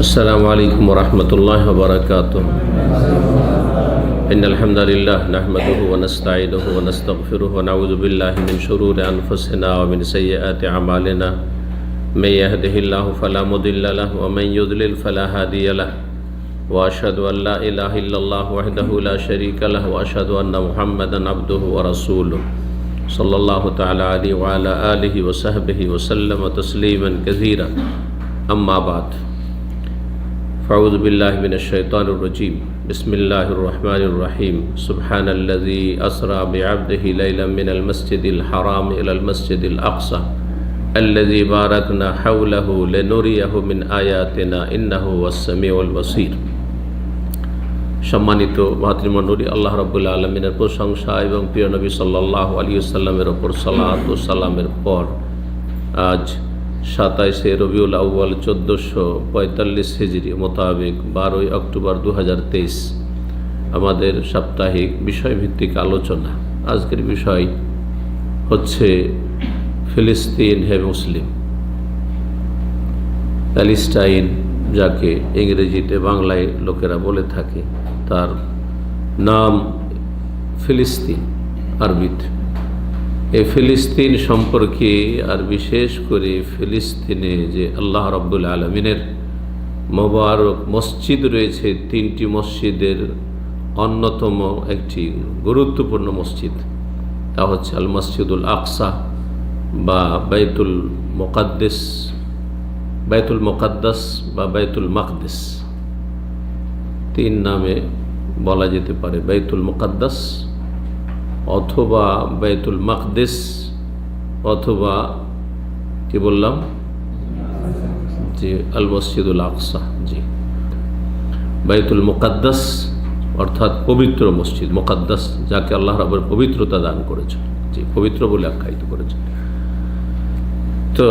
السلام عليكم ورحمة الله وبركاته. إن الحمد لله نحمده ونستعينه ونستغفره ونعوذ بالله من شرور أنفسنا ومن سيئات أعمالنا. من يهده الله فلا مضل له ومن يضلل فلا هادي له. وأشهد أن لا إله إلا الله وحده لا شريك له وأشهد أن محمدا عبده ورسوله صلى الله تعالى عليه وعلى آله وصحبه وسلم تسليما كثيرا. أما بعد، فأعوذ بالله من الشيطان الرجيم. بسم الله الرحمن الرحيم. سبحان الذي أسرى بعبده ليلا من المسجد الحرام إلى المسجد الأقصى الذي باركنا حوله لنريه من آياتنا إنه هو السميع البصير. সম্মানিত ভাতৃমণ্ডলী, আল্লাহ রাব্বুল আলামিনের প্রশংসা এবং প্রিয় নবী সাল্লাল্লাহু আলাইহি ওয়াসাল্লামের ওপর সালাত ও সালামের পর আজ 27শে রবিউল আউয়াল 1445 হিজরি মোতাবেক 12 অক্টোবর 2023 আমাদের সাপ্তাহিক বিষয়ভিত্তিক আলোচনা। আজকের বিষয় হচ্ছে ফিলিস্তিন হে মুসলিম। প্যালেস্টাইন যাকে ইংরেজিতে বাংলায় লোকেরা বলে থাকে, তার নাম ফিলিস্তিন আরবিতে। এই ফিলিস্তিন সম্পর্কে আর বিশেষ করে ফিলিস্তিনে যে আল্লাহ রাব্বুল আলামিনের মোবারক মসজিদ রয়েছে, 3টি মসজিদের অন্যতম একটি গুরুত্বপূর্ণ মসজিদ, তা হচ্ছে আল মসজিদুল আকসা বা বাইতুল মুকাদ্দাস বা বাইতুল মাকদিস। 3 নামে বলা যেতে পারে, বাইতুল মুকাদ্দাস অথবা বাইতুল মাকদিস অথবা কি বললাম যে আল মসজিদুল আকসা। জি, বাইতুল মুকাদ্দাস অর্থাৎ পবিত্র মসজিদ, মুকাদ্দাস যাকে আল্লাহ রাব্বুল পবিত্রতা দান করেছেন, জি পবিত্র বলে আখ্যায়িত করেছেন। তো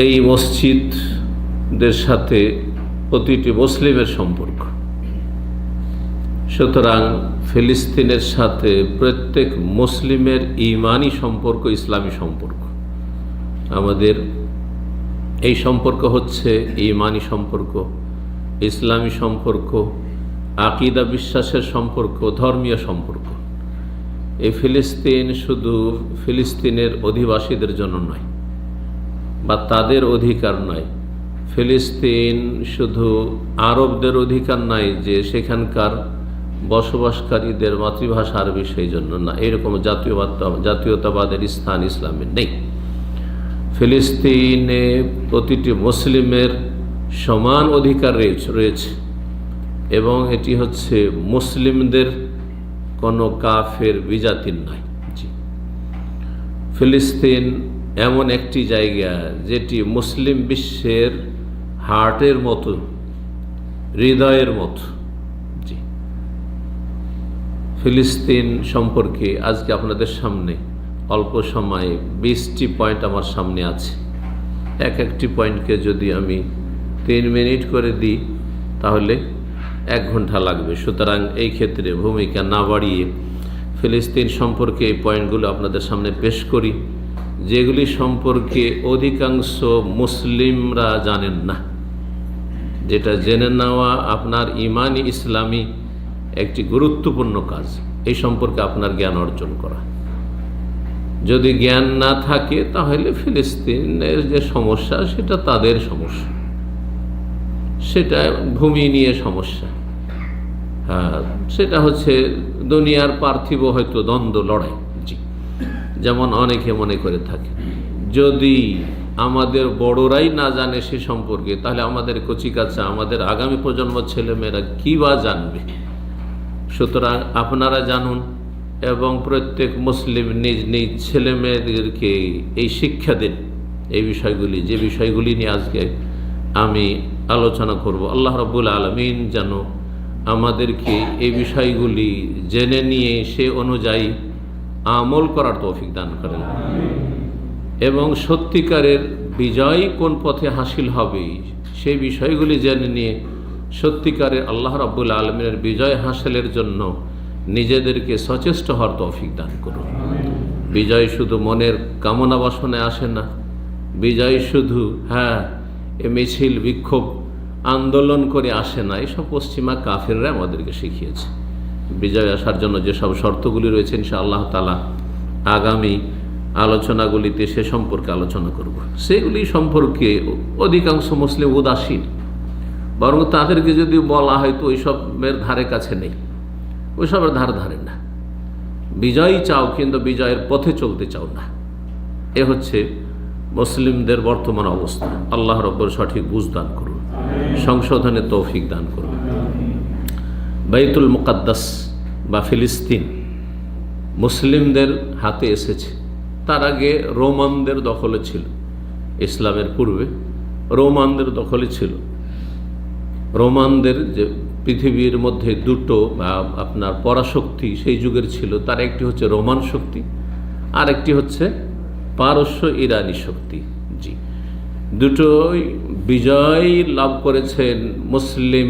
এই মসজিদদের সাথে প্রতিটি মুসলিমের সম্পর্ক, সুতরাং ফিলিস্তিনের সাথে প্রত্যেক মুসলিমের ঈমানি সম্পর্ক, ইসলামী সম্পর্ক। আমাদের এই সম্পর্ক হচ্ছে ঈমানি সম্পর্ক, ইসলামী সম্পর্ক, আকীদা বিশ্বাসের সম্পর্ক, ধর্মীয় সম্পর্ক। এই ফিলিস্তিন শুধু ফিলিস্তিনের অধিবাসীদের জন্য নয় বা তাদের অধিকার নয়, ফিলিস্তিন শুধু আরবদের অধিকার নয় যে সেখানকার বসবাসকারীদের মাতৃভাষা আরবি, সেই জন্য না, এরকম জাতীয়তাবাদের স্থান ইসলামের নেই। ফিলিস্তিনে প্রতিটি মুসলিমের সমান অধিকার রয়েছে এবং এটি হচ্ছে মুসলিমদের কোনো কাফের বিজাতির নয়। জি, ফিলিস্তিন এমন একটি জায়গা যেটি মুসলিম বিশ্বের হার্টের মতো, হৃদয়ের মতো। জি, ফিলিস্তিন সম্পর্কে আজকে আপনাদের সামনে অল্প সময়ে 20টি পয়েন্ট আমার সামনে আছে। একটি পয়েন্টকে যদি আমি 3 মিনিট করে দিই তাহলে 1 ঘন্টা লাগবে। সুতরাং এই ক্ষেত্রে ভূমিকা না বাড়িয়ে ফিলিস্তিন সম্পর্কে এই পয়েন্টগুলো আপনাদের সামনে পেশ করি, যেগুলি সম্পর্কে অধিকাংশ মুসলিমরা জানেন না। যেটা জেনে নেওয়া আপনার ইমানি ইসলামী একটি গুরুত্বপূর্ণ কাজ, এই সম্পর্কে আপনার জ্ঞান অর্জন করা। যদি জ্ঞান না থাকে তাহলে ফিলিস্তিনের যে সমস্যা সেটা তাদের সমস্যা, সেটা ভূমি নিয়ে সমস্যা। হ্যাঁ, সেটা হচ্ছে দুনিয়ার পার্থিব হয়তো দ্বন্দ্ব, লড়াই। জি, যেমন অনেকে মনে করে থাকে, যদি আমাদের বড়রাই না জানে সে সম্পর্কে তাহলে আমাদের কচিকাচা, আমাদের আগামী প্রজন্ম ছেলেমেয়েরা কী বা জানবে। সুতরাং আপনারা জানুন এবং প্রত্যেক মুসলিম নিজ নিজ ছেলেমেয়েদেরকে এই শিক্ষা দিন, এই বিষয়গুলি, যে বিষয়গুলি নিয়ে আজকে আমি আলোচনা করব। আল্লাহ রাব্বুল আলামিন যেন আমাদেরকে এই বিষয়গুলি জেনে নিয়ে সে অনুযায়ী আমল করার তৌফিক দান করেন এবং সত্যিকারের বিজয় কোন পথে হাসিল হবে সেই বিষয়গুলি জেনে নিয়ে সত্যিকারের আল্লাহ রাব্বুল আলামিনের বিজয় হাসিলের জন্য নিজেদেরকে সচেষ্ট হওয়ার তৌফিক দান করুন। বিজয় শুধু মনের কামনা বাসনায় আসে না, বিজয় শুধু এ মিছিল বিক্ষোভ আন্দোলন করে আসে না। এসব পশ্চিমা কাফেররা আমাদেরকে শিখিয়েছে। বিজয় আসার জন্য যেসব শর্তগুলি রয়েছে ইনশাআল্লাহ তাআলা আগামী আলোচনাগুলিতে সে সম্পর্কে আলোচনা করব। সেগুলি সম্পর্কে অধিকাংশ মুসলিম উদাসীন, বরং তাদেরকে যদি বলা হয় তো ওইসবের ধারে কাছে নেই, ওইসবের ধারে না। বিজয় চাও কিন্তু বিজয়ের পথে চলতে চাও না। এ হচ্ছে মুসলিমদের বর্তমান অবস্থা। আল্লাহ রব্বুর সঠিক বুঝ দান করুন, সংশোধনের তৌফিক দান করুন। বাইতুল মুকাদ্দাস বা ফিলিস্তিন মুসলিমদের হাতে এসেছে। তার আগে রোমানদের দখলে ছিল, ইসলামের পূর্বে রোমানদের দখলে ছিল। রোমানদের যে পৃথিবীর মধ্যে দুটো আপনার পরাশক্তি সেই যুগের ছিল, তার একটি হচ্ছে রোমান শক্তি, আর একটি হচ্ছে পারস্য ইরানি শক্তি। জি, দুটোই বিজয় লাভ করেছেন মুসলিম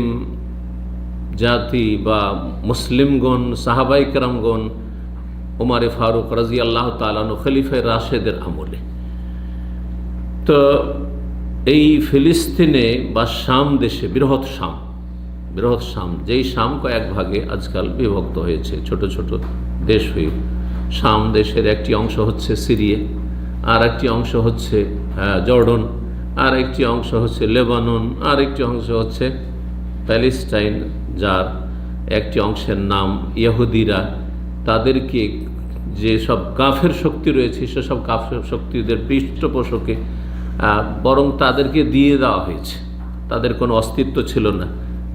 জাতি বা মুসলিমগণ, সাহাবায়ে কেরামগণ, ওমর ফারুক রাদিয়াল্লাহু তাআলা আনহু খলিফায়ে রাশেদের আমলে। তো এই ফিলিস্তিনে বা শাম দেশে, বৃহৎ শাম, যেই শাম কয়েক ভাগে আজকাল বিভক্ত হয়েছে, ছোট ছোট দেশ হয়ে। শাম দেশের একটি অংশ হচ্ছে সিরিয়া, আর একটি অংশ হচ্ছে জর্ডন, আর একটি অংশ হচ্ছে লেবানন, আর একটি অংশ হচ্ছে প্যালেস্টাইন, যার একটি অংশের নাম ইহুদিরা। তাদেরকে যেসব কাফের শক্তি রয়েছে সেসব কাফের শক্তিদের পৃষ্ঠপোষকে বরং তাদেরকে দিয়ে দেওয়া হয়েছে। তাদের কোনো অস্তিত্ব ছিল না,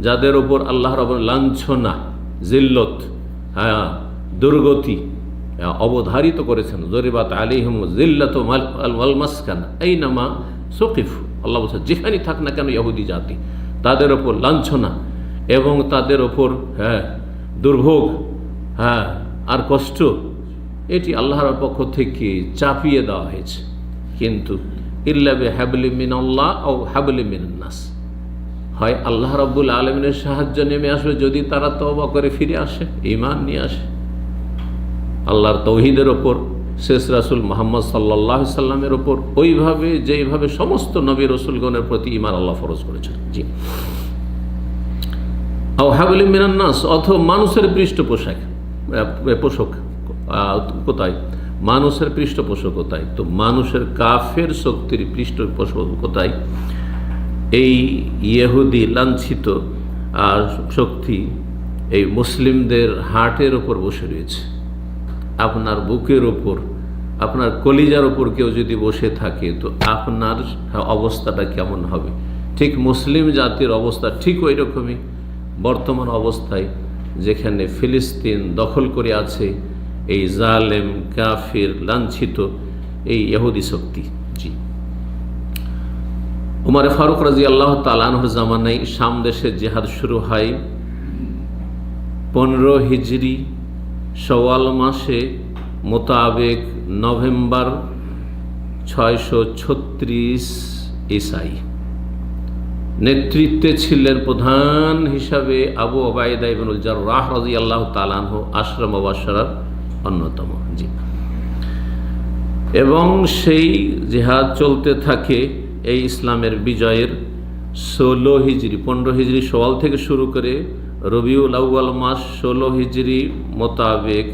যাদের ওপর আল্লাহ রাব্বুল লাঞ্ছনা, জিল্লত, দুর্গতি অবধারিত করেছেন। জরিবাত আলাইহিম জিল্লাতু ওয়াল মাসকান আইনামা সুকিফু। আল্লাহ বলছেন যেখানে থাক না কেন ইহুদি জাতি, তাদের ওপর লাঞ্ছনা এবং তাদের ওপর দুর্ভোগ আর কষ্ট, এটি আল্লাহর পক্ষ থেকে চাপিয়ে দেওয়া হয়েছে। কিন্তু ইল্লা বিহাবলি মিনাল্লাহ আও হাবলি মিনান নাস, হয় আল্লাহ রাব্বুল আলামিনের সাহায্য নেমে আসবে যদি তারা তওবা করে ফিরে আসে, ঈমান নিয়ে আসে আল্লাহর তৌহিদের ওপর, শেষ রাসূল মুহাম্মদ সাল্লাল্লাহু আলাইহি সাল্লামের ওপর, ওইভাবে যেইভাবে সমস্ত নবী রাসূলগণের প্রতি ঈমান আল্লাহ ফরজ করেছেন। জি, আও হাবলি মিনান নাস, অথবা মানুষের পৃষ্ঠপোষক কোথায়? মানুষের পৃষ্ঠপোষকতায়। তো মানুষের কাফের শক্তির পৃষ্ঠপোষকতায় এই ইহুদি লাঞ্ছিত শক্তি এই মুসলিমদের হার্টের ওপর বসে রয়েছে। আপনার বুকের ওপর, আপনার কলিজার ওপর কেউ যদি বসে থাকে তো আপনার অবস্থাটা কেমন হবে? ঠিক মুসলিম জাতির অবস্থা ঠিক ওই রকমই বর্তমান অবস্থায়, যেখানে ফিলিস্তিন দখল করে আছে এই জালেম, কাফির, লাঞ্ছিত এই ইহুদি শক্তি। জি, ওমর ফারুক রাদিয়াল্লাহু তাআলা আনহুর জামানায় শাম দেশে জিহাদ শুরু হয় 15 হিজরি শওয়াল মাসে মোতাবেক নভেম্বর 636 ঈসাই। নেতৃত্বে ছিলেন প্রধান হিসাবে আবু ওবায়দা ইবনুল জাররাহ রাদিয়াল্লাহু তাআলা আনহু, আশরা মুবাশশারার অন্যতম। জি, এবং সেই জিহাদ চলতে থাকে এই ইসলামের বিজয়ের 16 হিজরি, 15 হিজরি শওয়াল থেকে শুরু করে রবিউল আউয়াল মাস 16 হিজরি মোতাবেক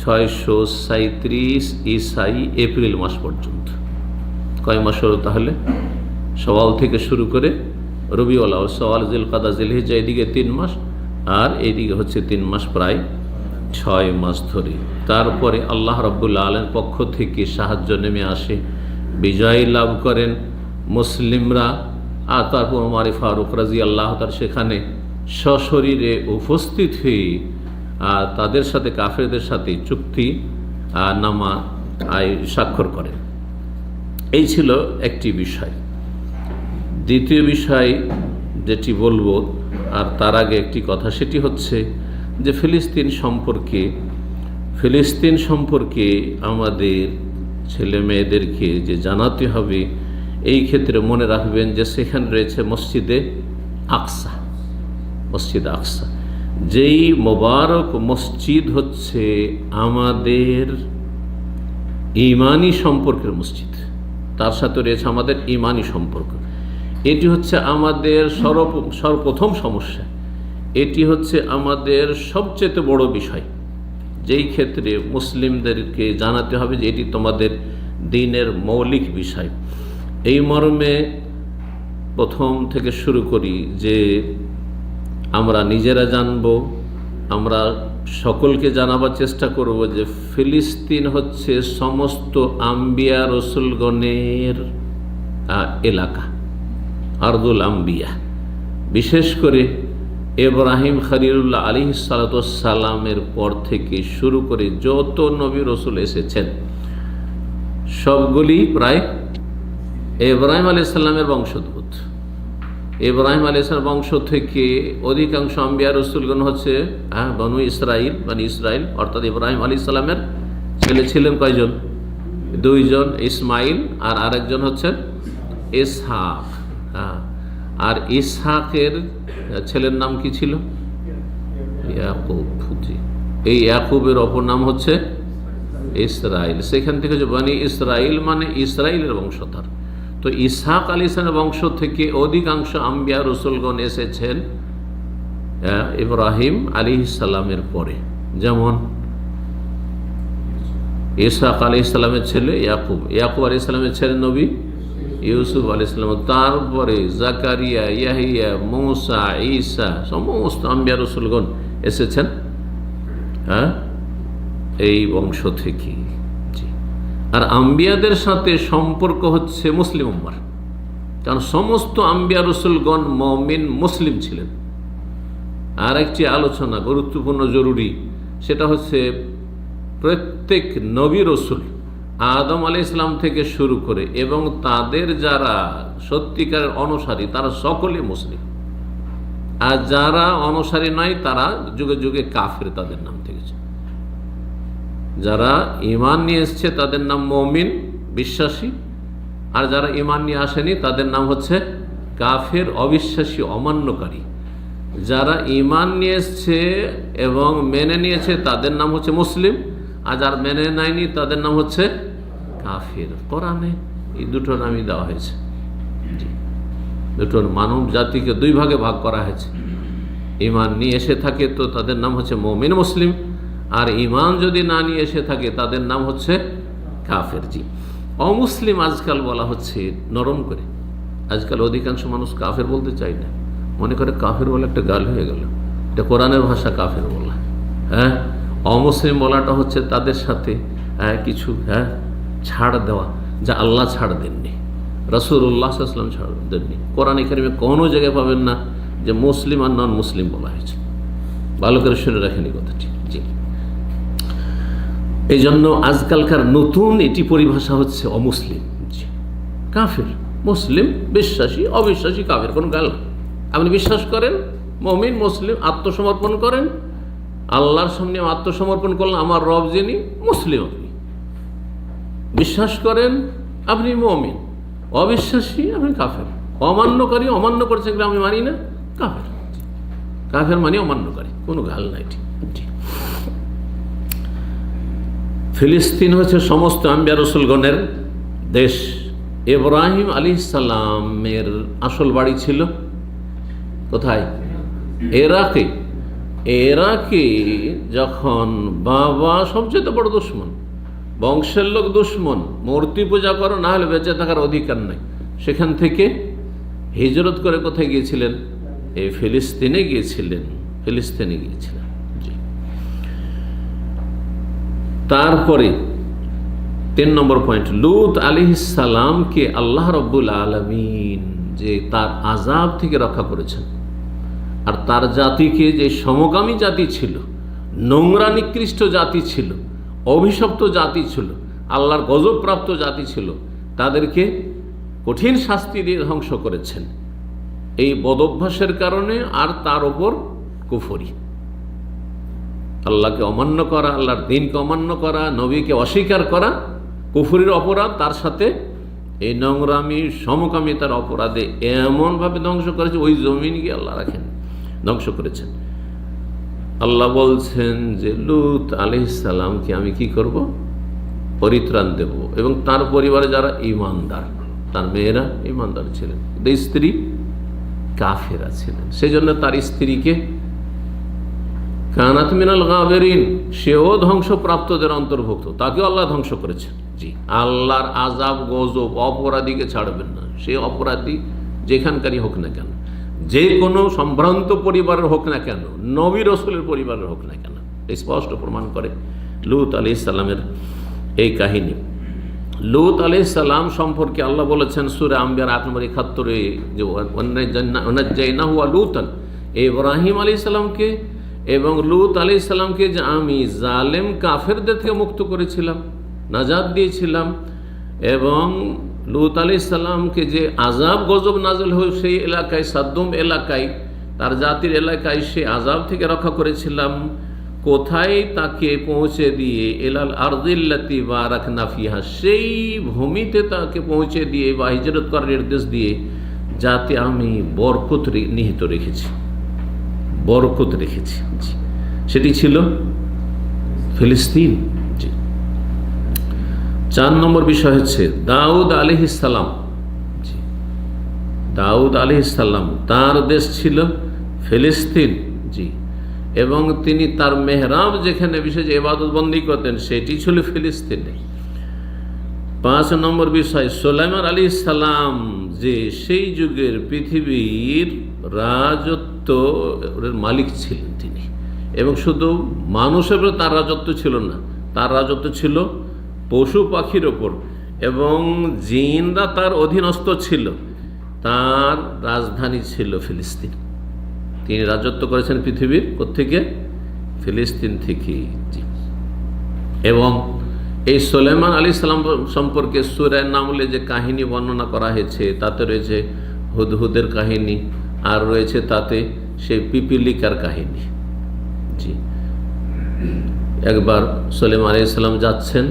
637 ঈসাই এপ্রিল মাস পর্যন্ত। কয় মাস হলো তাহলে? শওয়াল থেকে শুরু করে রবিউল আউয়াল, শওয়াল, জিলকাদা, জিলহিজ্জা, এদিকে 3 মাস, আর এইদিকে হচ্ছে 3 মাস, প্রায় 6 মাস ধরে। তারপরে আল্লাহ রাব্বুল আলামিনের পক্ষ থেকে সাহায্য নেমে আসে, বিজয় লাভ করেন মুসলিমরা। আর তারপর ওমর ফারুক রাদিয়াল্লাহু তাআলা সেখানে সশরীরে উপস্থিত হয়ে তাদের সাথে, কাফেরদের সাথে চুক্তি নামা স্বাক্ষর করেন। এই ছিল একটি বিষয়। দ্বিতীয় বিষয় যেটি বলবো, আর তার আগে একটি কথা, সেটি হচ্ছে যে ফিলিস্তিন সম্পর্কে আমাদের ছেলে মেয়েদেরকে যে জানাতে হবে, এই ক্ষেত্রে মনে রাখবেন যে সেখানে রয়েছে মসজিদে আকসা, যেই মোবারক মসজিদ হচ্ছে আমাদের ঈমানি সম্পর্কের মসজিদ, তার সাথে রয়েছে আমাদের ঈমানি সম্পর্ক। এটি হচ্ছে আমাদের সর্বপ্রথম সমস্যা, এটি হচ্ছে আমাদের সবচেয়ে বড় বিষয়, যেই ক্ষেত্রে মুসলিমদেরকে জানাতে হবে যে এটি তোমাদের দ্বীনের মৌলিক বিষয়। এই মর্মে প্রথম থেকে শুরু করি যে আমরা নিজেরা জানব, আমরা সকলকে জানাবার চেষ্টা করব যে ফিলিস্তিন হচ্ছে সমস্ত আম্বিয়া রসুলগণের এলাকা, আরদুল আম্বিয়া। বিশেষ করে ইব্রাহিম খলিলুল্লাহ আলাইহিস সালাতু ওয়াস সালামের পর থেকে শুরু করে যত নবী রসুল এসেছেন সবগুলি প্রায় ইব্রাহিম আলাইহিস সালামের বংশোদ্ভূত। ইব্রাহিম আলাইহিস সালামের বংশ থেকে অধিকাংশ আম্বিয়া রসুলগণ হচ্ছে বনু ইসরাইল, মানে ইসরাইল, অর্থাৎ ইব্রাহিম আলাইহিস সালামের ছেলে ছিলেন কয়জন? দুইজন, ইসমাইল আর আরেকজন হচ্ছেন ইসহাক। আর ইসহাকের ছেলের নাম কি ছিল? ইয়াকুব। এই ইয়াকুবের অপর নাম হচ্ছে ইসরাইল। সেখান থেকে যে বনি ইসরাইল মানে ইসরাইলের বংশধর। তো ইসহাক আলাইহিস সালামের বংশ থেকে অধিকাংশ আম্বিয়া রসুলগণ এসেছেন ইব্রাহিম আলাইহিস সালামের পরে। যেমন ইসহাক আলাইহিস সালামের ছেলে ইয়াকুব, ইয়াকুব আলাইহিস সালামের ছেলে নবী ইউসুফ আলাইহিস সালাম, তারপরে জাকারিয়া, ইয়াহিয়া, মূসা, ঈসা, সমস্ত আম্বিয়া রসুলগণ এসেছেন এই বংশ থেকে। আর আম্বিয়াদের সাথে সম্পর্ক হচ্ছে মুসলিম উম্মার, কারণ সমস্ত আম্বিয়া রসুলগণ মুমিন মুসলিম ছিলেন। আর একটি আলোচনা গুরুত্বপূর্ণ জরুরি, সেটা হচ্ছে প্রত্যেক নবী রসুল আদম আলাইহিস সালাম থেকে শুরু করে এবং তাদের যারা সত্যিকারের অনুসারী তারা সকলে মুসলিম, আর যারা অনুসারী নয় তারা যুগে যুগে কাফির, তাদের নাম থেকেছে। যারা ঈমান নিয়ে এসছে তাদের নাম মুমিন, বিশ্বাসী, আর যারা ঈমান নিয়ে আসেনি তাদের নাম হচ্ছে কাফের, অবিশ্বাসী, অমান্যকারী। যারা ঈমান নিয়ে এসছে এবং মেনে নিয়েছে তাদের নাম হচ্ছে মুসলিম, আর যারা মেনে নেয়নি তাদের নাম হচ্ছে কাফির। কোরআনে এই দুটো নামই দেওয়া হয়েছে। দুটোর মানব জাতিকে দুই ভাগে ভাগ করা হয়েছে। ঈমান নিয়ে এসে থাকে তো তাদের নাম হচ্ছে মুমিন মুসলিম, আর ঈমান যদি না নিয়ে এসে থাকে তাদের নাম হচ্ছে কাফের। অমুসলিম আজকাল বলা হচ্ছে নরম করে। আজকাল অধিকাংশ মানুষ কাফের বলতে চায় না, মনে করে কাফের বলে একটা গাল হয়ে গেল, এটা কোরআনের ভাষা কাফের বলা। অমুসলিম বলাটা হচ্ছে তাদের সাথে কিছু ছাড় দেওয়া, যা আল্লাহ ছাড় দেননি, রাসূলুল্লাহ সাল্লাল্লাহু আলাইহি ওয়াসাল্লাম ছাড় দেননি। কোরআনে কারিমে কোনো জায়গায় পাবেন না যে মুসলিম আর নন মুসলিম বলা হয়েছে। ভালো করে শুনে রাখেনি কথাটি। এই জন্য আজকালকার নতুন এটি পরিভাষা হচ্ছে অমুসলিম। কাফের, মুসলিম, বিশ্বাসী, অবিশ্বাসী, কাফের, কোনো গাল। আপনি বিশ্বাস করেন মুমিন মুসলিম, আত্মসমর্পণ করেন, আল্লাহর সামনে আত্মসমর্পণ করলেন, আমার রব যিনি, মুসলিম। আপনি বিশ্বাস করেন আপনি মুমিন, অবিশ্বাসী আপনি কাফের, অমান্যকারী, অমান্য করছেন আমি মানি না, কাফের। কাফের মানে অমান্যকারী, কোনো গাল নাই। ঠিক। ফিলিস্তিন হচ্ছে সমস্ত আম্বিয়া রসুলগণের দেশ। ইব্রাহিম আলাইহিস সালামের আসল বাড়ি ছিল কোথায়? ইরাকে। ইরাকে যখন বাবা সবচেয়ে বড় দুশ্মন, বংশের লোক দুশ্মন, মূর্তি পূজা করো না হলে বেঁচে থাকার অধিকার নাই, সেখান থেকে হিজরত করে কোথায় গিয়েছিলেন? এই ফিলিস্তিনে গিয়েছিলেন। তারপরে 3 নম্বর পয়েন্ট, লূত আলাইহিস সালামকে আল্লাহ রাব্বুল আলামিন যে তার আযাব থেকে রক্ষা করেছেন, আর তার জাতিকে যে সমকামী জাতি ছিল, নোংরা নিকৃষ্ট জাতি ছিল, অভিশপ্ত জাতি ছিল, আল্লাহর গজবপ্রাপ্ত জাতি ছিল, তাদেরকে কঠিন শাস্তি দিয়ে ধ্বংস করেছেন এই বদঅভ্যাসের কারণে। আর তার ওপর কুফরি, আল্লাহকে অমান্য করা, আল্লাহর দ্বীনকে অমান্য করা, নবীকে অস্বীকার করা, কুফরির অপরাধ, তার সাথে এই নোংরামি সমকামিতার অপরাধে এমনভাবে ধ্বংস করেছে, ওই জমিন গিয়ে আল্লাহ রাখেন, ধ্বংস করেছেন। আল্লাহ বলছেন যে লূত আলাইহিস সালামকে আমি কি করব, পরিত্রাণ দেব, এবং তার পরিবারে যারা ঈমানদার, তার মেয়েরা ঈমানদার ছিলেন, স্ত্রী কাফেরা ছিলেন, সেজন্য তার স্ত্রীকে কানাত মিনাল গাবিরিন, সেও ধ্বংসপ্রাপ্তদের অন্তর্ভুক্ত, তাকেও আল্লাহ ধ্বংস করেছেন। জি, আল্লাহর আযাব গজব অপরাধীকে ছাড়বেন না, সে অপরাধী যেখানকারই হোক না কেন, যে কোনো সম্ভ্রান্ত পরিবারের হোক না কেন, নবী রাসূলের পরিবারের হোক না কেন, স্পষ্ট প্রমাণ করে লূত আলাইহিস সালামের এই কাহিনী। লূত আলাইহিস সালাম সম্পর্কে আল্লাহ বলেছেন সূরা আম্বিয়ার ৮ নম্বর ৭১-এ যে ওয়ানাজ্জাইনাহু ওয়া লূতান, ইব্রাহিম আলাইহিস সালামকে এবং লূত আলাইহিস সালামকে যে আমি জালেম কাফেরদের থেকে মুক্ত করেছিলাম, নাজাত দিয়েছিলাম, এবং লূত আলাইহিস সালামকে যে আযাব গজব নাযিল হয়ে সেই এলাকায়, সাদ্দুম এলাকায়, তার জাতির এলাকায় সে আযাব থেকে রক্ষা করেছিলাম, কোথায় তাকে পৌঁছে দিয়ে এলাল আরদিল্লাতি বারাকনা ফিহা, সেই ভূমিতে তাকে পৌঁছে দিয়ে বা হিজরত করার নির্দেশ দিয়ে যাতে আমি বরকত নিহিত রেখেছি, বরকত রেখেছি। সেটি ছিল ফিলিস্তিন। জি, ৪ নম্বর বিষয় হচ্ছে দাউদ আলাইহিস সালাম। জি, দাউদ আলাইহিস সালাম, তার দেশ ছিল ফিলিস্তিন। জি, এবং তিনি তার মেহরাব যেখানে বিশেষ ইবাদত বন্দী করতেন সেটি ছিল ফিলিস্তিনে। ৫ নম্বর বিষয় সুলাইমান আলাইহিস সালাম, যে সেই যুগের পৃথিবীর রাজত্ব মালিক ছিলেন তিনি, এবং শুধু মানুষের উপর তার রাজত্ব ছিল না, তার রাজত্ব ছিল পশু পাখির ওপর, এবং জিনরা তার অধীনস্থ ছিল। তার রাজধানী ছিল ফিলিস্তিন। তিনি রাজত্ব করেছেন পৃথিবীর কোত্থেকে? ফিলিস্তিন থেকে। জি, এবং এই সুলাইমান আলাইহিস সালাম সম্পর্কে সূরা নামলে যে কাহিনী বর্ণনা করা হয়েছে তাতে রয়েছে হুদহুদের কাহিনী, আর রয়েছে তাতে সেই পিপিলিকার কাহিনী। জি, একবার সুলাইমান আলাইহিস সালাম যাচ্ছেন,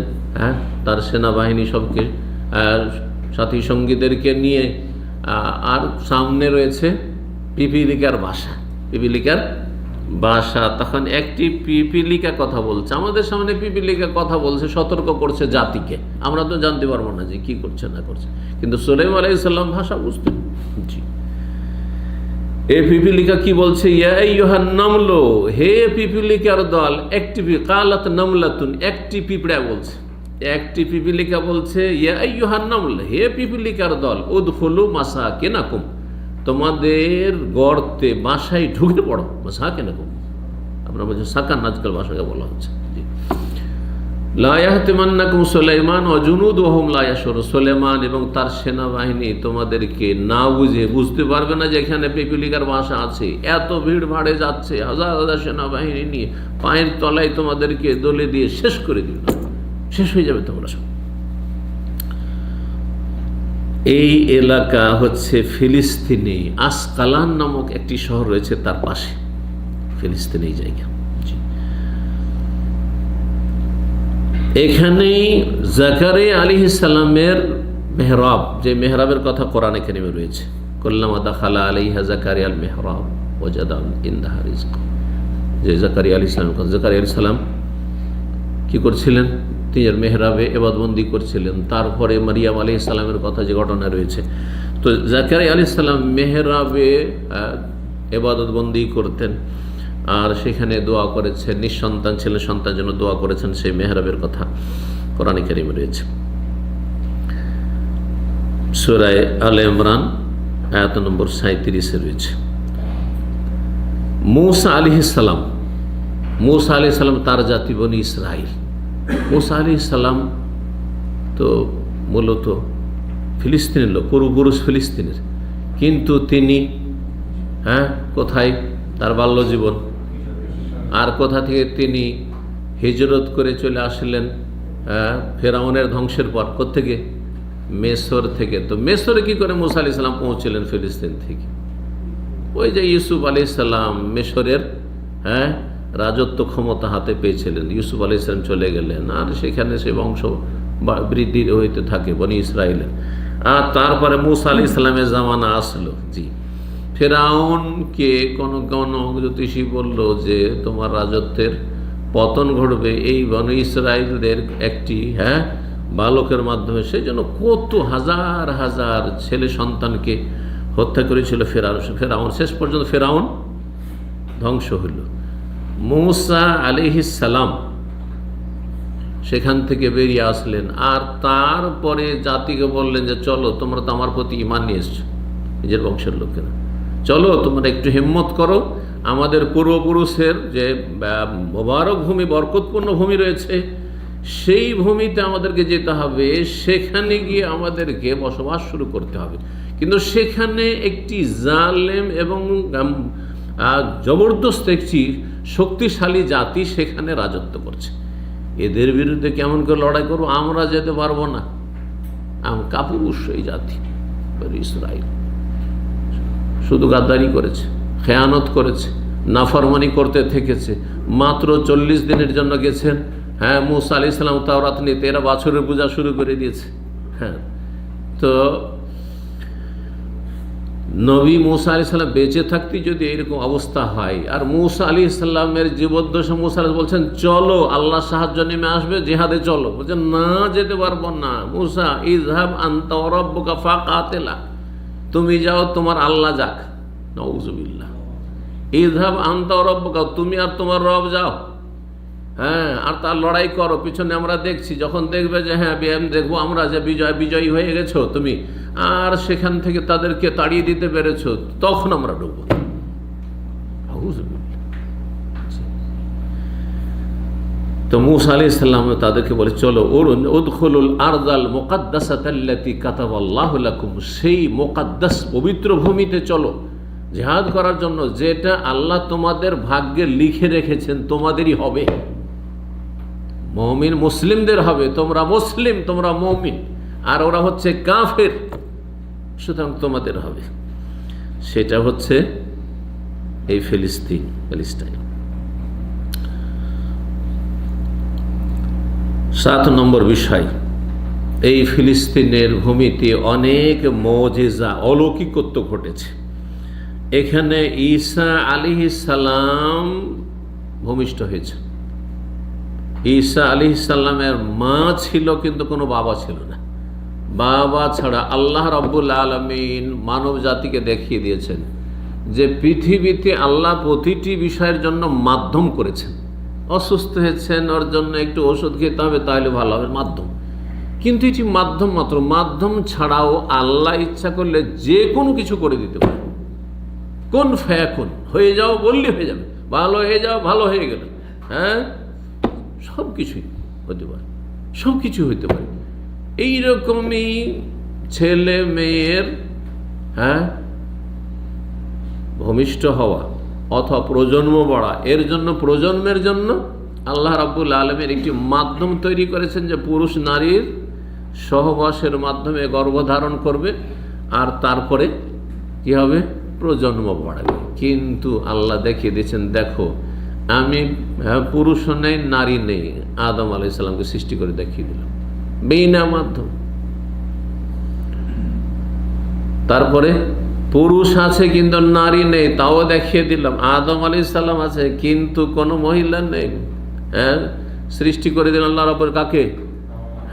তার সেনাবাহিনী সবকে সাথী সঙ্গীদেরকে নিয়ে, আর সামনে রয়েছে পিপিলিকার বাসা, পিপিলিকার বাসা। তখন একটি পিপিলিকা কথা বলছে, আমাদের সামনে পিপিলিকা কথা বলছে, সতর্ক করছে জাতিকে, আমরা তো জানতে পারবো না যে কি করছে না করছে, কিন্তু সুলাইমান আলাইহিস সালাম ভাষা বুঝতেন। জি, এই পিপিলিকা কি বলছে? ইয়া আইয়ুহান নামলু, হে পিপিলিকার দল। একটি কালাত নামলাতুন, একটি পিঁপড়া বলছে, একটি পিপিলিকা বলছে ইয়া আইয়ুহান নামল, হে পিপিলিকার দল, উদখুলু মাসাকিনাকুম, তোমাদের গর্তে বাসায় ঢুকে পড়ো। মাসাকিনাকুম আপনারা বলছেন সাকান, আজকাল বাসাকে বলা হচ্ছে। লা ইয়াহতিমান্নাকুম সুলাইমান ওয়া জুনুদুহুম লা ইয়াশউরুন, সুলাইমান এবং তার সেনাবাহিনী তোমাদেরকে না বুঝতে পারবে না যে এখানে পিপিলিকার বাসা আছে, এত ভিড় ভাড়ে যাচ্ছে, হাজার হাজার সেনাবাহিনী নিয়ে পায়ের তলায় তোমাদেরকে দলে দিয়ে শেষ করে দিবে, শেষ হয়ে যাবে তোমরা সব। এই এলাকা হচ্ছে ফিলিস্তিনে, আসকালান নামক একটি শহর রয়েছে তার পাশে, ফিলিস্তিনে এই জায়গা। এখানেই জাকারিয়া আলাইহিস সালামের মেহরাব, যে মেহরাবের কথা কোরআনে কারিমে রয়েছে, কুল্লামা দাখালা আলাইহা জাকারিয়াল মেহরাব ওয়াজাদা ইনদাহা রিজকা, যে জাকারিয়া আলাইহিস সালাম, জাকারিয়া আলাইহিস সালাম কি করছিলেন? তিনি মেহরাবে ইবাদতবন্দি করছিলেন। তারপরে মারিয়াম আলাইহিস সালামের কথা যে ঘটনা রয়েছে, তো জাকারিয়া আলাইহিস সালাম মেহরাবে ইবাদতবন্দি করতেন, আর সেখানে দোয়া করেছেন, নিঃসন্তান ছিলেন, সন্তান জন্য দোয়া করেছেন, সেই মেহরাবের কথা কোরআনে কারিমে রয়েছে। সূরা আলে ইমরান আয়াত নম্বর 37-এ রয়েছে। মূসা আলাইহিস সালাম, মূসা আলাইহিস সালাম তার জাতি বনি ইসরাইল। মূসা আলাইহিস সালাম তো মূলত ফিলিস্তিনের লোক, পূর্বপুরুষ ফিলিস্তিনের, কিন্তু তিনি কোথায় তার বাল্য জীবন, আর কোথা থেকে তিনি হিজরত করে চলে আসলেন ফেরাউনের ধ্বংসের পর? কোত্থেকে? মেসর থেকে। তো মেসরে কি করে মূসা আলাইহিস সালাম পৌঁছলেন? ফিলিস্তিন থেকে। ওই যে ইউসুফ আলাইহিস সালাম মেসরের রাজত্ব ক্ষমতা হাতে পেয়েছিলেন, ইউসুফ আলাইহিস সালাম চলে গেলেন, আর সেখানে সে বংশ বৃদ্ধি হইতে থাকে বনি ইসরাইলের। আর তারপরে মূসা আলাইহিস সালামের জামানা আসলো। জি, ফেরাউনকে কোনো কোনো জ্যোতিষী বলল যে তোমার রাজত্বের পতন ঘটবে এই বনি ইসরায়েলদের একটি বালকের মাধ্যমে। সেই জন্য কত হাজার হাজার ছেলে সন্তানকে হত্যা করেছিল ফেরাউন। শেষ পর্যন্ত ফেরাউন ধ্বংস হইল। মূসা আলাইহিস সালাম সেখান থেকে বেরিয়ে আসলেন, আর তারপরে জাতিকে বললেন যে চলো, তোমরা তো আমার প্রতি ঈমান নিয়ে এসছো, নিজের বংশের লোকেরা, চলো তোমরা একটু হিম্মত করো, আমাদের পূর্বপুরুষের যে মোবারক ভূমি, বরকতপূর্ণ ভূমি রয়েছে, সেই ভূমিতে আমাদেরকে যেতে হবে, সেখানে গিয়ে আমাদেরকে বসবাস শুরু করতে হবে। কিন্তু সেখানে একটি জালেম এবং জবরদস্ত একটি শক্তিশালী জাতি সেখানে রাজত্ব করছে, এদের বিরুদ্ধে কেমন করে লড়াই করবো, আমরা যেতে পারবো না। কাপুরুষ এই জাতি ইসরাইল, শুধু গাদ্দারি করেছে, খেয়ানত করেছে, নাফরমানি করতে থেকেছে। মাত্র 40 দিনের জন্য গেছেন, মূসা আলাইহিস সালাম তাওরাত নিতে, এরা বাছরের পূজা শুরু করে দিয়েছে। তো নবী মূসা আলাইহিস সালাম বেঁচে থাকতে যদি এরকম অবস্থা হয়, আর মূসা আলাইহিস সালামের জীবদ্দশা, মূসা বলছেন চলো, আল্লাহ সাহায্য নেমে আসবে, জিহাদে চলো, বলছেন না যেতে পারবো না। মূসা ইযহাব আনতা ওয়া রাব্বুকা ফাকাতিলা, তুমি যাও, তোমার আল্লাহ যাক। নাউযুবিল্লাহ। ইযহাব আনতা ওয়া রাব্বুকা, তুমি আর তোমার রব যাও, আর তার লড়াই করো, পিছনে আমরা দেখছি। যখন দেখবে যে দেখবো আমরা যে বিজয়ী হয়ে গেছো তুমি, আর সেখান থেকে তাদেরকে তাড়িয়ে দিতে পেরেছো, তখন আমরা ঢুকবো। তো মূসা আলাইহিস সালাম তাদেরকে বলে চলো, উদখুলুল আরদাল মুকাদ্দাসাতাল্লাতী কাতাবাল্লাহু লাকুম, সেই মুকাদ্দাস পবিত্র ভূমিতে চলো জিহাদ করার জন্য, যেটা আল্লাহ তোমাদের ভাগ্যে লিখে রেখেছেন তোমাদেরই হবে। মুমিন মুসলিমদের হবে, তোমরা মুসলিম, তোমরা মুমিন, আর ওরা হচ্ছে কাফের, সুতরাং তোমাদের হবে। সেটা হচ্ছে এই প্যালেস্টাইন। 7 নম্বর বিষয়, এই ফিলিস্তিনের ভূমিতে অনেক মুজিজা, অলৌকিকত্ব ঘটেছে। এখানে ঈসা আলাইহিস সালাম ভূমিষ্ঠ হয়েছে। ঈসা আলাইহিস সালামের মা ছিল, কিন্তু কোনো বাবা ছিল না। বাবা ছাড়া আল্লাহ রাব্বুল আলামিন মানব জাতিকে দেখিয়ে দিয়েছেন যে পৃথিবীতে আল্লাহ প্রতিটি বিষয়ের জন্য মাধ্যম করেছেন। অসুস্থ হয়েছেন, ওর জন্য একটু ওষুধ খেতে হবে, তাহলে ভালো হবে, মাধ্যম। কিন্তু এটি মাধ্যম মাত্র, মাধ্যম ছাড়াও আল্লাহ ইচ্ছা করলে যে কোনো কিছু করে দিতে পারে। কোন ফায়াকুন, হয়ে যাও বললে হয়ে যাবে, ভালো হয়ে যাও, ভালো হয়ে গেল, সব কিছুই হতে পারে, সব কিছু হতে পারে। এইরকমই ছেলে মেয়ের ভূমিষ্ঠ হওয়া অথবা প্রজন্ম বাড়া, এর জন্য প্রজন্মের জন্য আল্লাহ রাব্বুল আলামিন একটি মাধ্যম তৈরি করেছেন, যে পুরুষ নারীর সহবাসের মাধ্যমে গর্ভধারণ করবে, আর তারপরে কি হবে, প্রজন্ম বাড়াবে। কিন্তু আল্লাহ দেখিয়ে দিয়েছেন, দেখো আমি পুরুষও নেই, নারী নেই, আদম আলাইহিস সালামকে সৃষ্টি করে দেখিয়ে দিলাম বিনা মাধ্যম। তারপরে পুরুষ আছে কিন্তু নারী নেই, তাও দেখিয়ে দিলাম। আদম আলাইহিস সালাম আছে কিন্তু কোনো মহিলা নেই, সৃষ্টি করে দিলেন আল্লাহ রাব্বুল, কাকে,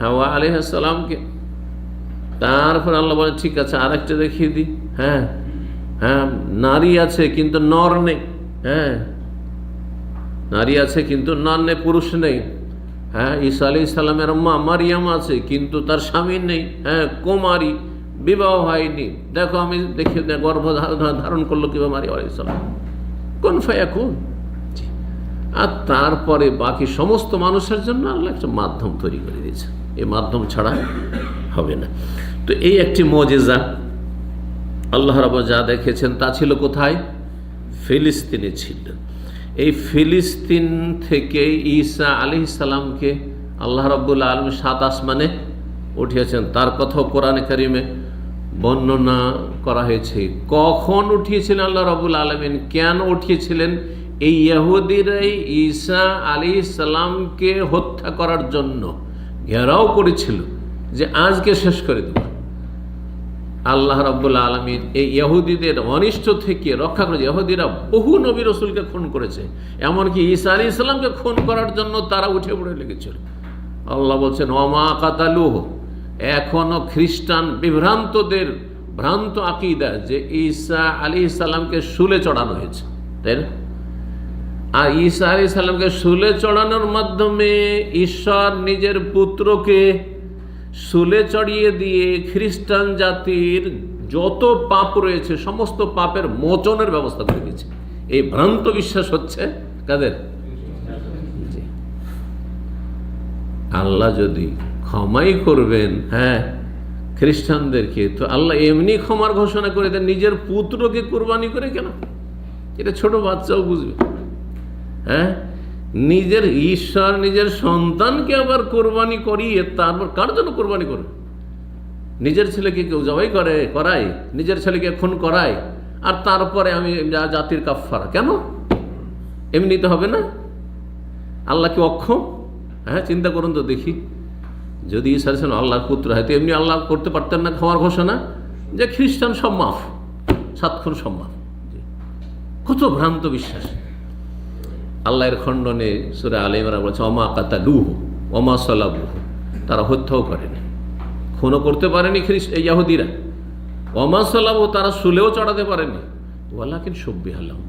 হাওয়া আলাইহিস সালামকে। তারপর আল্লাহ বলেন ঠিক আছে, আরেকটা দেখিয়ে দিই, নারী আছে কিন্তু নর নেই, নারী আছে কিন্তু নর নেই, পুরুষ নেই। ঈসা আলাইহিস সালামের মা মারিয়াম আছে কিন্তু তার স্বামী নেই, কুমারী, বিবাহ হয়নি। দেখো আমি দেখি গর্ভ ধারণ করলো কিভাবে মারিয়াম আলাইহিস সালাম, কোন ফায়াকুন। আর তারপরে বাকি সমস্ত মানুষের জন্য আল্লাহ একটা মাধ্যম তৈরি করে দিয়েছে, এই মাধ্যম ছাড়া হবে না। তো এই একটি মুজিজা আল্লাহ রাব্বুল যা দেখেছেন তা ছিল কোথায়, ফিলিস্তিনে ছিল। এই ফিলিস্তিন থেকে ঈসা আলাইহিস সালামকে আল্লাহ রাব্বুল আলামিন 7 আসমানে উঠিয়েছেন, তার কথাও কোরআনে কারিমে বর্ণনা করা হয়েছে। কখন উঠিয়েছিলেন আল্লাহ রাব্বুল আলামিন, কেন উঠিয়েছিলেন? এই ইহুদিরাই ঈসা আলাইহিস সালামকে হত্যা করার জন্য ঘেরাও করেছিল যে আজকে শেষ করে দেব। আল্লাহ রাব্বুল আলামিন এই ইহুদিদের অনিষ্ট থেকে রক্ষা করেছে। ইহুদিরা বহু নবী রসুলকে খুন করেছে, এমনকি ঈসা আলাইহিস সালামকে খুন করার জন্য তারা উঠে পড়ে লেগেছিল। আল্লাহ বলছেন ওমা কাতালুহু, এখনো খ্রিস্টান বিভ্রান্তদের ভ্রান্ত আকীদা যে ঈসা আলাইহিস সালামকে শুলে চড়ানো হয়েছে, তাই না? আর ঈসা আলাইহিস সালামকে শুলে চড়ানোর মাধ্যমে ঈশ্বর নিজের পুত্রকে শুলে চড়িয়ে দিয়ে খ্রিস্টান জাতির যত পাপ রয়েছে সমস্ত পাপের মোচনের ব্যবস্থা করে দিয়েছে। এই ভ্রান্ত বিশ্বাস হচ্ছে কাদের? আল্লাহ যদি ক্ষমাই করবেন খ্রিস্টানদেরকে, তো আল্লাহ এমনি ক্ষমার ঘোষণা করে দেন নিজের পুত্রকে কোরবানি করে। কেন? এটা ছোট বাচ্চাও বুঝবে। নিজের ঈশ্বর নিজের সন্তানকে আবার কোরবানি করিয়ে তারপর কার জন্য কোরবানি করবে? নিজের ছেলেকে কেউ জবাই করায়, নিজের ছেলেকে খুন করায়, আর তারপরে আমি জাতির কাফারা। কেন? এমনিতে হবে না? আল্লাহ কি অক্ষম? চিন্তা করুন তো দেখি, যদি ঈসা আলাইহিস সালাম আল্লাহর পুত্র হয় তো এমনি আল্লাহ করতে পারতেন না ক্ষমার ঘোষণা যে খ্রিস্টান সব মাফ, 7 খুন সব মাফ? কত ভ্রান্ত বিশ্বাস। আল্লাহর খণ্ডনে সূরা আলে ইমরান বলছে ওমা কাতালুহু ওমা সালাবুহু, তারা হত্যাও করেনি, খুনও করতে পারেনি ইহুদিরা। ওমা সালাবুহু, তারা শুলেও চড়াতে পারেনি। ওয়ালাকিন শুব্বিহা লাহুম,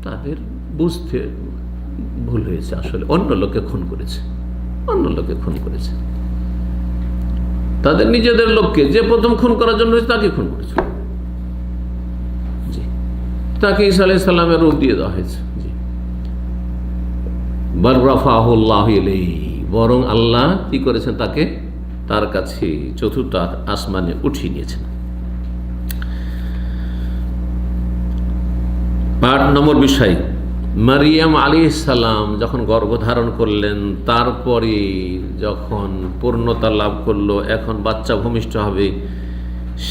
তাদের বুঝতে ভুল হয়েছে, আসলে অন্য লোককে খুন করেছে, অন্য লোককে খুন করেছে। তাদের নিজেদের লোককে যে প্রথম খুন করার জন্য হয়েছে তাকে খুন করেছে। জি, তাকে ঈসা আলাইহিস সালামের রূপ দিয়ে দেওয়া হয়েছে। জি, বাল রাফাহুল্লাহু ইলাইহি, বরং আল্লাহ কি করেছেন? তাকে তার কাছে চতুর্থ আসমানে উঠিয়ে নিয়েছেন। 8 নম্বর বিষয়, মারিয়াম আলাইহিস সালাম যখন গর্ভধারণ করলেন, তারপরে যখন পূর্ণতা লাভ করলো, এখন বাচ্চা ভূমিষ্ঠ হবে,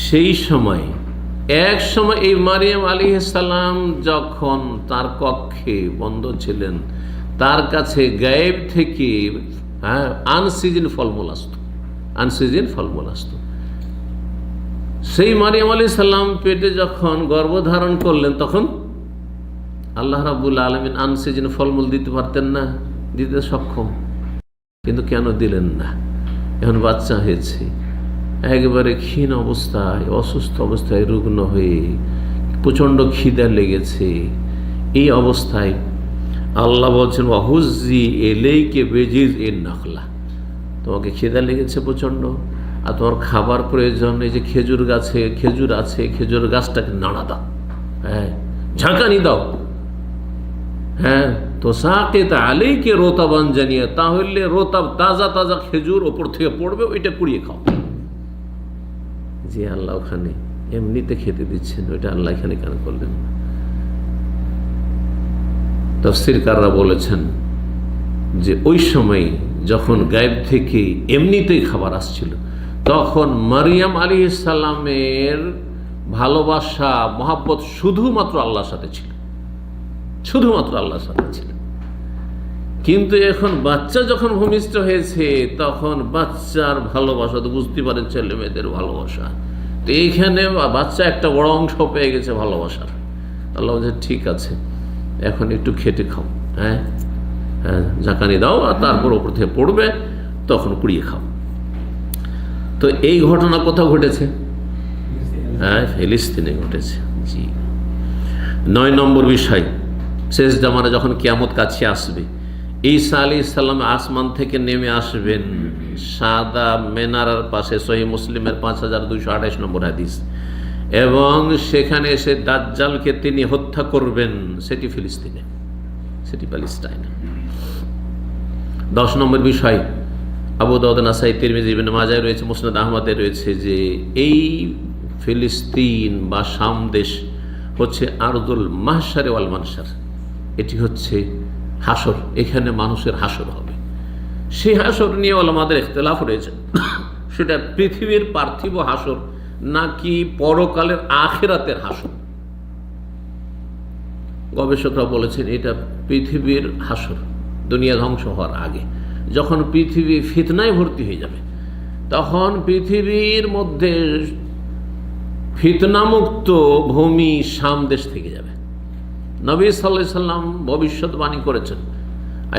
সেই সময় এক সময় এই মারিয়াম আলাইহিস সালাম যখন তার কক্ষে বন্ধ ছিলেন, তার কাছে গায়েব থেকে আনসিজন ফলমূল আসতো, আনসিজন ফলমূল আসতো। সেই মারিয়াম আলাইহিস সালাম পেটে যখন গর্ভধারণ করলেন, তখন আল্লাহ রাব্বুল আলামিন আনসিজন ফলমূল দিতে পারতেন না? দিতে সক্ষম, কিন্তু কেন দিলেন না? এখন বাচ্চা হয়েছে, একেবারে ক্ষীণ অবস্থায়, অসুস্থ অবস্থায়, রুগ্ন হয়ে, প্রচণ্ড খিদা লেগেছে। এই অবস্থায় আল্লাহ বলছেন ওয়াহুজ্জি ইলাইকা বিজিযইন নাখলা, তোমাকে খিদা লেগেছে প্রচণ্ড, আর তোমার খাবার প্রয়োজন, এই যে খেজুর গাছে খেজুর আছে, খেজুর গাছটাকে নাড়া দাও, ঝাঁকানি দাও, তো সাকিত আলাইকা রতাবান জানিয়া, তাহলে রতাব তাজা তাজা খেজুর ওপর থেকে পড়বে, ওইটা কুড়িয়ে খাও। যে আল্লাহ ওখানে এমনিতে খেতে দিচ্ছেন, ওইটা আল্লাহ এখানে কেন করলেন? তাফসীরকাররা বলেছেন যে ওই সময় যখন গায়েব থেকে এমনিতেই খাবার আসছিল, তখন মারিয়াম আলাইহিস সালামের ভালোবাসা মহাব্বত শুধুমাত্র আল্লাহর সাথে ছিল, শুধুমাত্র আল্লাহর সাথে ছিল। কিন্তু এখন বাচ্চা যখন ভূমিষ্ঠ হয়েছে, তখন বাচ্চার ভালোবাসা তো বুঝতে পারেন, ছেলে মেয়েদের ভালোবাসা, তো এইখানে বাচ্চা একটা বড় অংশ পেয়ে গেছে ভালোবাসার। আল্লাহ বলছে ঠিক আছে, এখন একটু খেটে খাও, ঝাঁকানি দাও, আর তারপর ওপর থেকে পড়বে, তখন কুড়িয়ে খাও। তো এই ঘটনা কোথাও ঘটেছে? ফিলিস্তিনে ঘটেছে। জি। 9 নম্বর বিষয়, শেষ জামানে যখন কিয়ামত কাছে আসবে, ঈসা আলাইহিস সালাম আসমান থেকে নেমে আসবেন সাদা মেনারার পাশে, সহিহ মুসলিমের 5228 নম্বর হাদিস, এবং সেখানে এসে দাজ্জালকে তিনি হত্যা করবেন, সেটি ফিলিস্তিনে, সেটি প্যালেস্টাইনে। 10 নম্বর বিষয়, আবু দাউদ, নাসাই, তিরমিজি, ইবনে মাজাহ রয়েছে, মুসনাদ আহমদে রয়েছে যে এই ফিলিস্তিন বা শাম দেশ হচ্ছে আরদুল মাহশার ওয়াল মানশার, এটি হচ্ছে হাসর, এখানে মানুষের হাসর হবে। সেই হাসর নিয়ে ওলামাদের ইখতিলাফ রয়েছে, সেটা পৃথিবীর পার্থিব হাসর নাকি পরকালের আখিরাতের হাসর। গবেষকরা বলেছেন এটা পৃথিবীর হাসর, দুনিয়া ধ্বংস হওয়ার আগে, যখন পৃথিবী ফিতনায় ভর্তি হয়ে যাবে, তখন পৃথিবীর মধ্যে ফিতনামুক্ত ভূমি শাম দেশ থেকে যাবে। নবী সাল্লাল্লাহু আলাইহি সাল্লাম ভবিষ্যৎবাণী করেছেন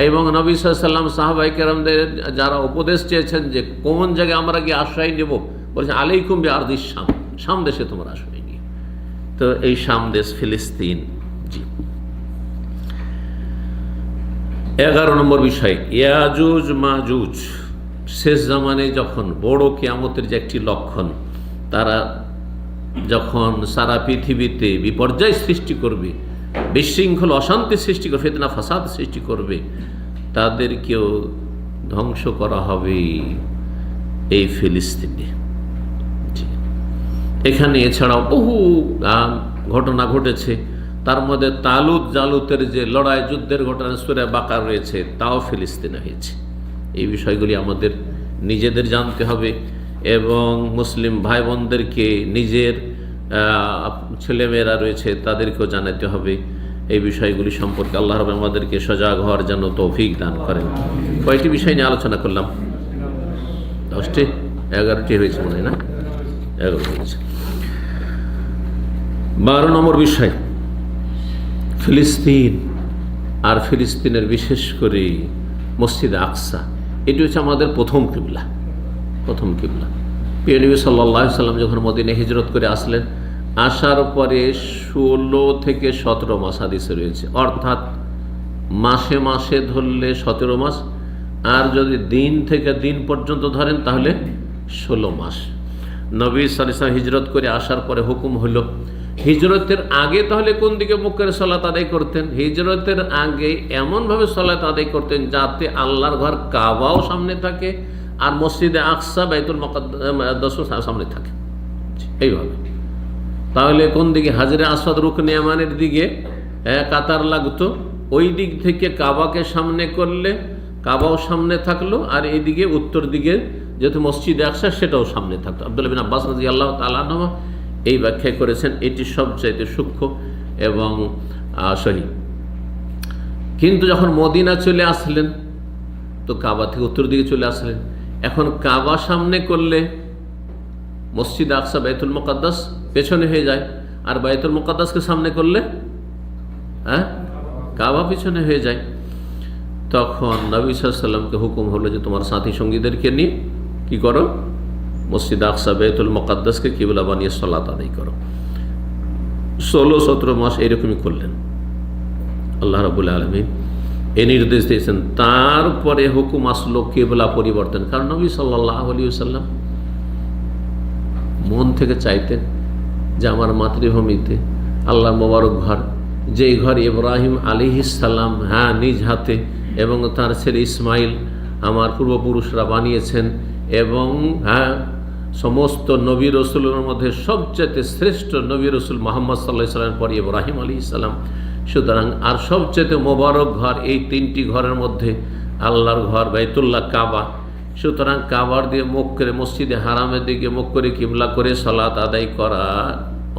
এবং নবী সাল্লাল্লাহু আলাইহি সাল্লাম সাহাবায়ে কেরামদের যারা উপদেশ চেয়েছেন যে কোন জায়গায় আমরা গিয়ে আশ্রয় নেব, বলেছেন আলাইকুম বিআরদিশ শাম, শাম দেশে তোমরা আশ্রয় নিও। তো এই শাম দেশ ফিলিস্তিন। জি, 11 নম্বর বিষয়, ইয়াজুজ মাজুজ শেষ জামানে যখন বড় কিয়ামতের যে একটি লক্ষণ, তারা যখন সারা পৃথিবীতে বিপর্যয় সৃষ্টি করবে, বিশৃঙ্খল অশান্তি সৃষ্টি করবে, ফিতনা ফাসাদ সৃষ্টি করবে, তাদেরকেও ধ্বংস করা হবে এই ফিলিস্তিনে। এখানে এছাড়াও বহু ঘটনা ঘটেছে, তার মধ্যে তালুত জালুতের যে লড়াই যুদ্ধের ঘটনা সূরা বাকারা রয়েছে, তাও ফিলিস্তিনে হয়েছে। এই বিষয়গুলি আমাদের নিজেদের জানতে হবে এবং মুসলিম ভাই বোনদেরকে, নিজের ছেলেমেয়েরা রয়েছে তাদেরকেও জানাতে হবে এই বিষয়গুলি সম্পর্কে। আল্লাহ রাব্বুল আমাদেরকে সজাগ হওয়ার জন্য তৌফিক দান করেন। কয়টি বিষয় নিয়ে আলোচনা করলাম? 10টি, 11টি হয়েছে মনে হয় না? 11 হয়েছে। 12 নম্বর বিষয়, ফিলিস্তিন আর ফিলিস্তিনের বিশেষ করে মসজিদে আকসা, এটি হচ্ছে আমাদের প্রথম কিবলা। প্রিয় নবী সাল্লাল্লাহু আলাইহি সাল্লাম যখন মদিনায় হিজরত করে আসলেন, আসার পরে 16 থেকে 17 মাস হাদিসে রয়েছে, অর্থাৎ মাসে মাসে ধরলে 17 মাস, আর যদি দিন থেকে দিন পর্যন্ত ধরেন তাহলে 16 মাস। নবী সাল্লাল্লাহু আলাইহি ওয়াসাল্লাম হিজরত করে আসার পরে হুকুম হলো, হিজরতের আগে তাহলে কোন দিকে মুখ করে সালাত আদায় করতেন? হিজরতের আগে এমনভাবে সালাত আদায় করতেন যাতে আল্লাহর ঘর কাবাও সামনে থাকে আর মসজিদে আকসা বাইতুল মুকাদ্দাসও সামনে থাকে, এইভাবে। তাহলে কোন দিকে? হাজরে আসওয়াদ রুকনে ইয়ামানের দিকে কাতার লাগতো, ওই দিক থেকে কাবাকে সামনে করলে কাবাও সামনে থাকলো, আর এইদিকে উত্তর দিকে যেহেতু মসজিদে আকসা সেটাও সামনে থাকতো। আব্দুল্লাহ বিন আব্বাস রাদিয়াল্লাহু তাআলা আনহু এই ব্যাখ্যা করেছেন, এটি সবচাইতে সূক্ষ্ম এবং সহি। কিন্তু যখন মদিনা চলে আসলেন তো কাবা থেকে উত্তর দিকে চলে আসলেন। এখন কাবা সামনে করলে মসজিদ আকসা বাইতুল মুকাদ্দাস পেছনে হয়ে যায়, আর বাইতুল মুকাদ্দাসকে সামনে করলে কাবা পিছনে হয়ে যায়। তখন নবী সাল্লাল্লাহু আলাইহি ওয়াসাল্লামকে হুকুম হলো যে তোমার সাথী সঙ্গীদেরকে নিয়ে কি করো? মসজিদ আকসা বাইতুল মুকাদ্দাসকে কিবলা বানিয়ে সালাত আদায় করো। 16-17 মাস এরকমই করলেন। আল্লাহ রাব্বুল আলামিন এই নির্দেশ দিয়েছেন। তারপরে হুকুম আসলো কিবলা পরিবর্তন, কারণ নবী সাল্লাল্লাহু আলাইহি ওয়াসাল্লাম মন থেকে চাইতেন যে আমার মাতৃভূমিতে আল্লাহ মোবারক ঘর, যেই ঘর ইব্রাহিম আলাইহিস সালাম নিজ হাতে এবং তার ছেলে ইসমাইল আমার পূর্বপুরুষরা বানিয়েছেন, এবং সমস্ত নবী রসুলের মধ্যে সবচেয়ে শ্রেষ্ঠ নবী রসুল মুহাম্মদ সাল্লাল্লাহু আলাইহি ওয়াসাল্লামের পর ইব্রাহিম আলাইহিস সালাম। সুতরাং আর সবচেয়ে মোবারক ঘর এই 3টি ঘরের মধ্যে আল্লাহর ঘর বাইতুল্লাহ কাবা। সুতরাং কাবার দিয়ে মুখ করে মসজিদে হারামের দিকে মুখ করে কিবলা করে সালাত আদায় করা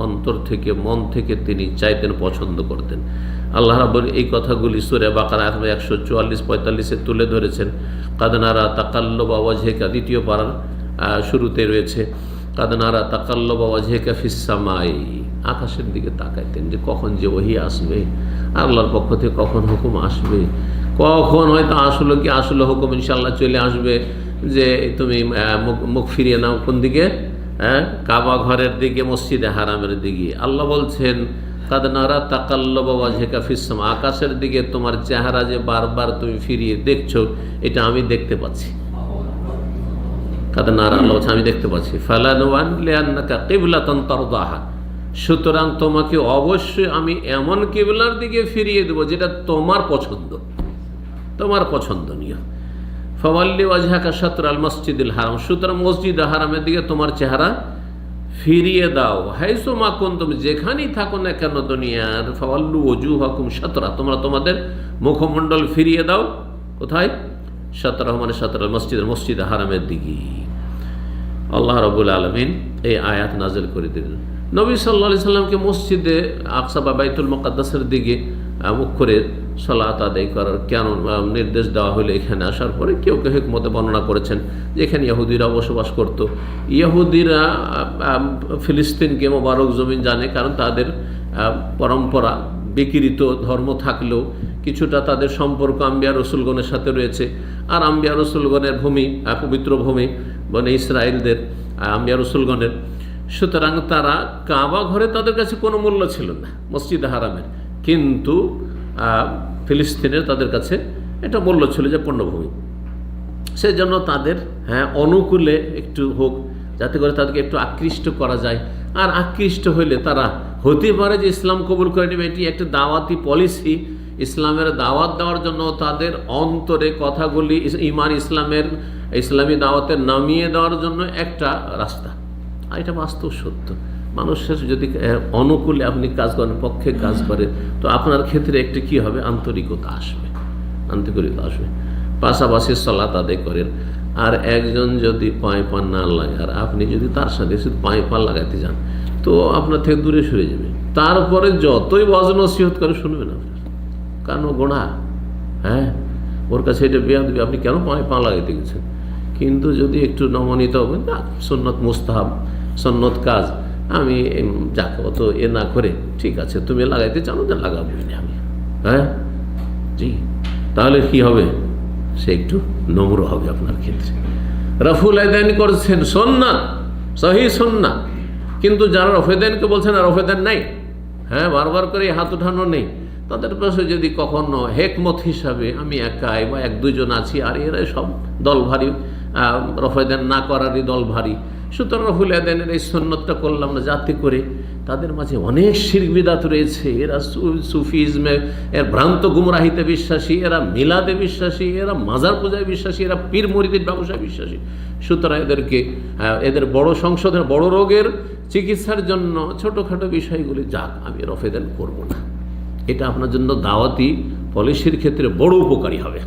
অন্তর থেকে মন থেকে তিনি চাইতেন, পছন্দ করতেন। আল্লাহ রাব্বুল এই কথাগুলি সূরা বাকারা 144-45-এ তুলে ধরেছেন। কাদ নারা তাকাল্লুবা ওয়াজহিকা, দ্বিতীয় পারার শুরুতে রয়েছে, কাদ নারা তাকাল্লুবা ওয়াজহিকা ফিস সামাই, আকাশের দিকে তাকাইতেন যে কখন যে ওহী আসবে, আল্লাহর পক্ষ থেকে কখন হুকুম আসবে, কখন হয়তো আসলো হুকুম ইনশাআল্লাহ চলে আসবে যে তুমি মুখ ফিরিয়ে নাও কোন দিকে? কাবা ঘরের দিকে, মসজিদে হারামের দিকে। আল্লাহ বলছেন কাদ নারা তাকাল্লুবা ওয়াজহিকা ফিস সামা, আকাশের দিকে তোমার চেহারা যে বারবার তুমি ফিরিয়ে দেখছো, এটা আমি দেখতে পাচ্ছি। কাদ নারা, আল্লাহ বলছে আমি দেখতে পাচ্ছি। ফালানুওয়াল্লিয়ান্নাকা কিবলাতান তারদাহা, সুতরাং তোমাকে অবশ্যই আমি এমন কিবলার দিকে ফিরিয়ে দেবো যেটা তোমার পছন্দ, তোমার পছন্দনীয়। ফাওয়াল্লি ওয়াজহাকা শাতরাল মসজিদুল হারাম, সুতরাং মসজিদ হারামের দিকে তোমার চেহারা ফিরিয়ে দাও। হাইসু মা কুনতুম, যেখানেই থাকো না কেন দুনিয়ার, ফাওয়াল্লু ওজুহাকুম শাতরা, তোমরা তোমাদের মুখমণ্ডল ফিরিয়ে দাও কোথায়? শাতরা মানে শাতরাল মসজিদ হারামের দিকে। আল্লাহ রাব্বুল আলামিন এই আয়াত নাযিল করে দিলেন। নবী সাল্লাল্লাহু আলাইহি সাল্লামকে মসজিদে আকসা বা বাইতুল মুকাদ্দাসের দিকে মুখ করে সালাত আদায় করার কেন নির্দেশ দেওয়া হলো এখানে আসার পরে, কেউ কেউ হিকমতে বর্ণনা করেছেন যে এখানে ইহুদিরা বসবাস করত। ইহুদিরা ফিলিস্তিনকে মোবারক জমিন জানে, কারণ তাদের পরম্পরা বিকৃত ধর্ম থাকলেও কিছুটা তাদের সম্পর্ক আম্বিয়া রসুলগণের সাথে রয়েছে। আর আম্বিয়া রসুলগণের ভূমি, পবিত্র ভূমি বনে ইসরায়েলদের, আম্বিয়া রসুলগণের। সুতরাং তারা কাবা ঘরে তাদের কাছে কোনো মূল্য ছিল না মসজিদে হারামের, কিন্তু ফিলিস্তিনের তাদের কাছে এটা মূল্য ছিল যে পণ্যভূমি। সেই জন্য তাদের অনুকূলে একটু হোক, যাতে করে তাদেরকে একটু আকৃষ্ট করা যায়। আর আকৃষ্ট হইলে তারা হতে পারে যে ইসলাম কবুল করে নেবে, এটি একটা দাওয়াতি পলিসি। ইসলামের দাওয়াত দেওয়ার জন্য তাদের অন্তরে কথাগুলি ইমান ইসলামী দাওয়াতের নামিয়ে দেওয়ার জন্য একটা রাস্তা। আর এটা বাস্তব সত্য। মানুষের যদি অনুকূলে আপনি কাজ করেন, পক্ষে কাজ করেন, তো আপনার ক্ষেত্রে একটি কী হবে, আন্তরিকতা আসবে, আন্তরিকতা আসবে। পাশাপাশি সালাত আদায় করেন। আর একজন যদি পায়ে পা না লাগায় আর আপনি যদি তার সাথে শুধু পায়ে পা লাগাতে যান, তো আপনার থেকে দূরে সরে যাবে। তারপরে যতই ওয়াজ নসিহত করে শুনবেন আপনার, কারণ ও গোনা, ওর কাছে এটা বেয়াদবি, আপনি কেন পায়ে পা লাগাইতে গেছেন। কিন্তু যদি একটু নমনীত হবেন, না সুন্নত মুস্তাহাব, সুন্নত কাজ, আমি যাক অত না করে, ঠিক আছে তুমি লাগাইতে চাও না, লাগাবোই না আমি, জি, তাহলে কি হবে, সে একটু নম্র হবে আপনার ক্ষেত্রে। রফুল আদান করছেন সুন্নাত, সহি সুন্নাত, কিন্তু যারা রফেদানকে বলছেন আর রফেদান নাই, বারবার করে হাত উঠানো নেই, তাদের পাশে যদি কখনো হেকমত হিসাবে আমি একাই বা এক দুজন আছি আর এরা সব দল ভারী, রফেদান না করারই দল ভারী, সুতরাং রফুল আদানের এই সুন্নতটা করলাম না, যাতে করে তাদের মাঝে অনেক শিরক বিদআত রয়েছে। এরা সুফিজমে, এর ভ্রান্ত গুমরাহিতে বিশ্বাসী, এরা মিলাদে বিশ্বাসী, এরা মাজার পূজায় বিশ্বাসী, এরা পীর মুরিদের ব্যবসায় বিশ্বাসী। সুতরাং এদেরকে এদের বড় সংশোধন, বড় রোগের চিকিৎসার জন্য ছোটোখাটো বিষয়গুলি যাক, আমি রফেদান করব না। এটা আপনার জন্য দাওয়াতি পলিসির ক্ষেত্রে বড় উপকারী হবে,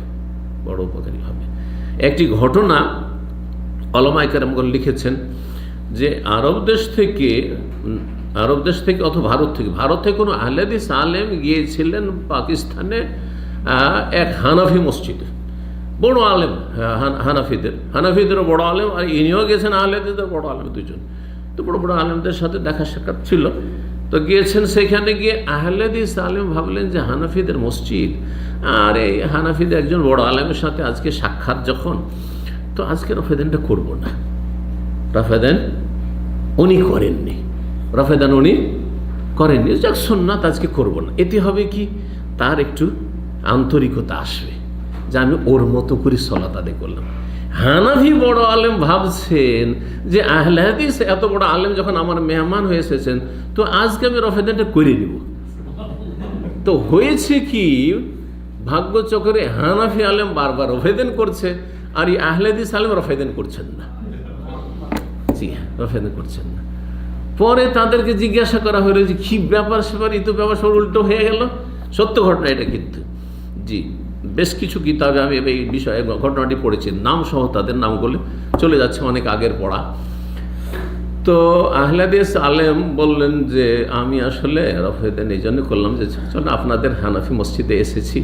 বড় উপকারী হবে। একটি ঘটনা ওলামায়ে কেরামগণ লিখেছেন যে আরব দেশ থেকে অথবা ভারত থেকে কোনো আহলে হাদিস আলেম গিয়েছিলেন পাকিস্তানে এক হানাফি মসজিদে, বড় আলেম, হানাফিদেরও বড় আলেম, আর ইনিও গেছেন আহলে হাদিসদের বড় আলেম, দুজন। তো বড় বড় আলেমদের সাথে দেখা সাক্ষাৎ ছিল। তো গিয়েছেন, সেখানে গিয়ে আহলে হাদিস আলেম ভাবলেন যে হানাফিদের মসজিদ, আর এই হানাফিদের একজন বড় আলেমের সাথে আজকে সাক্ষাৎ যখন, তো আজকে রফেদানটা করব না। রফেদান উনি করেননি, যাক সুন্নাত আজকে করব না। এতে হবে কি, তার একটু আন্তরিকতা আসবে যে আমি ওর মতো করে সালাত আদায় করলাম। হানাফি বড় আলেম ভাবছেন যে আহলে হাদিস এত বড় আলেম যখন আমার মেহমান হয়ে এসেছেন, তো আজকে আমি রফেদানটা করে নিব। তো হয়েছে কি, ভাগ্যচক্রে হানাফি আলেম বারবার রফেদান করছে, আর এই আহলে হাদিস আলেম রফেদান করছেন না। জি, রফেদান করছেন না। পরে তাদেরকে জিজ্ঞাসা করা হলো যে কি ব্যাপার স্যাপার, এই তো ব্যাপার সব উল্টো হয়ে গেল। সত্য ঘটনা এটা কিন্তু, জি, বেশ কিছু কিতাবে আমি এই বিষয়ে ঘটনাটি পড়েছি, নাম সহ তাদের নামগুলো চলে যাচ্ছে, অনেক আগের পড়া। তো আহলে হাদিস আলেম বললেন যে আমি আসলে রফেদান এই জন্য করলাম যে চলো আপনাদের হানাফি মসজিদে এসেছি,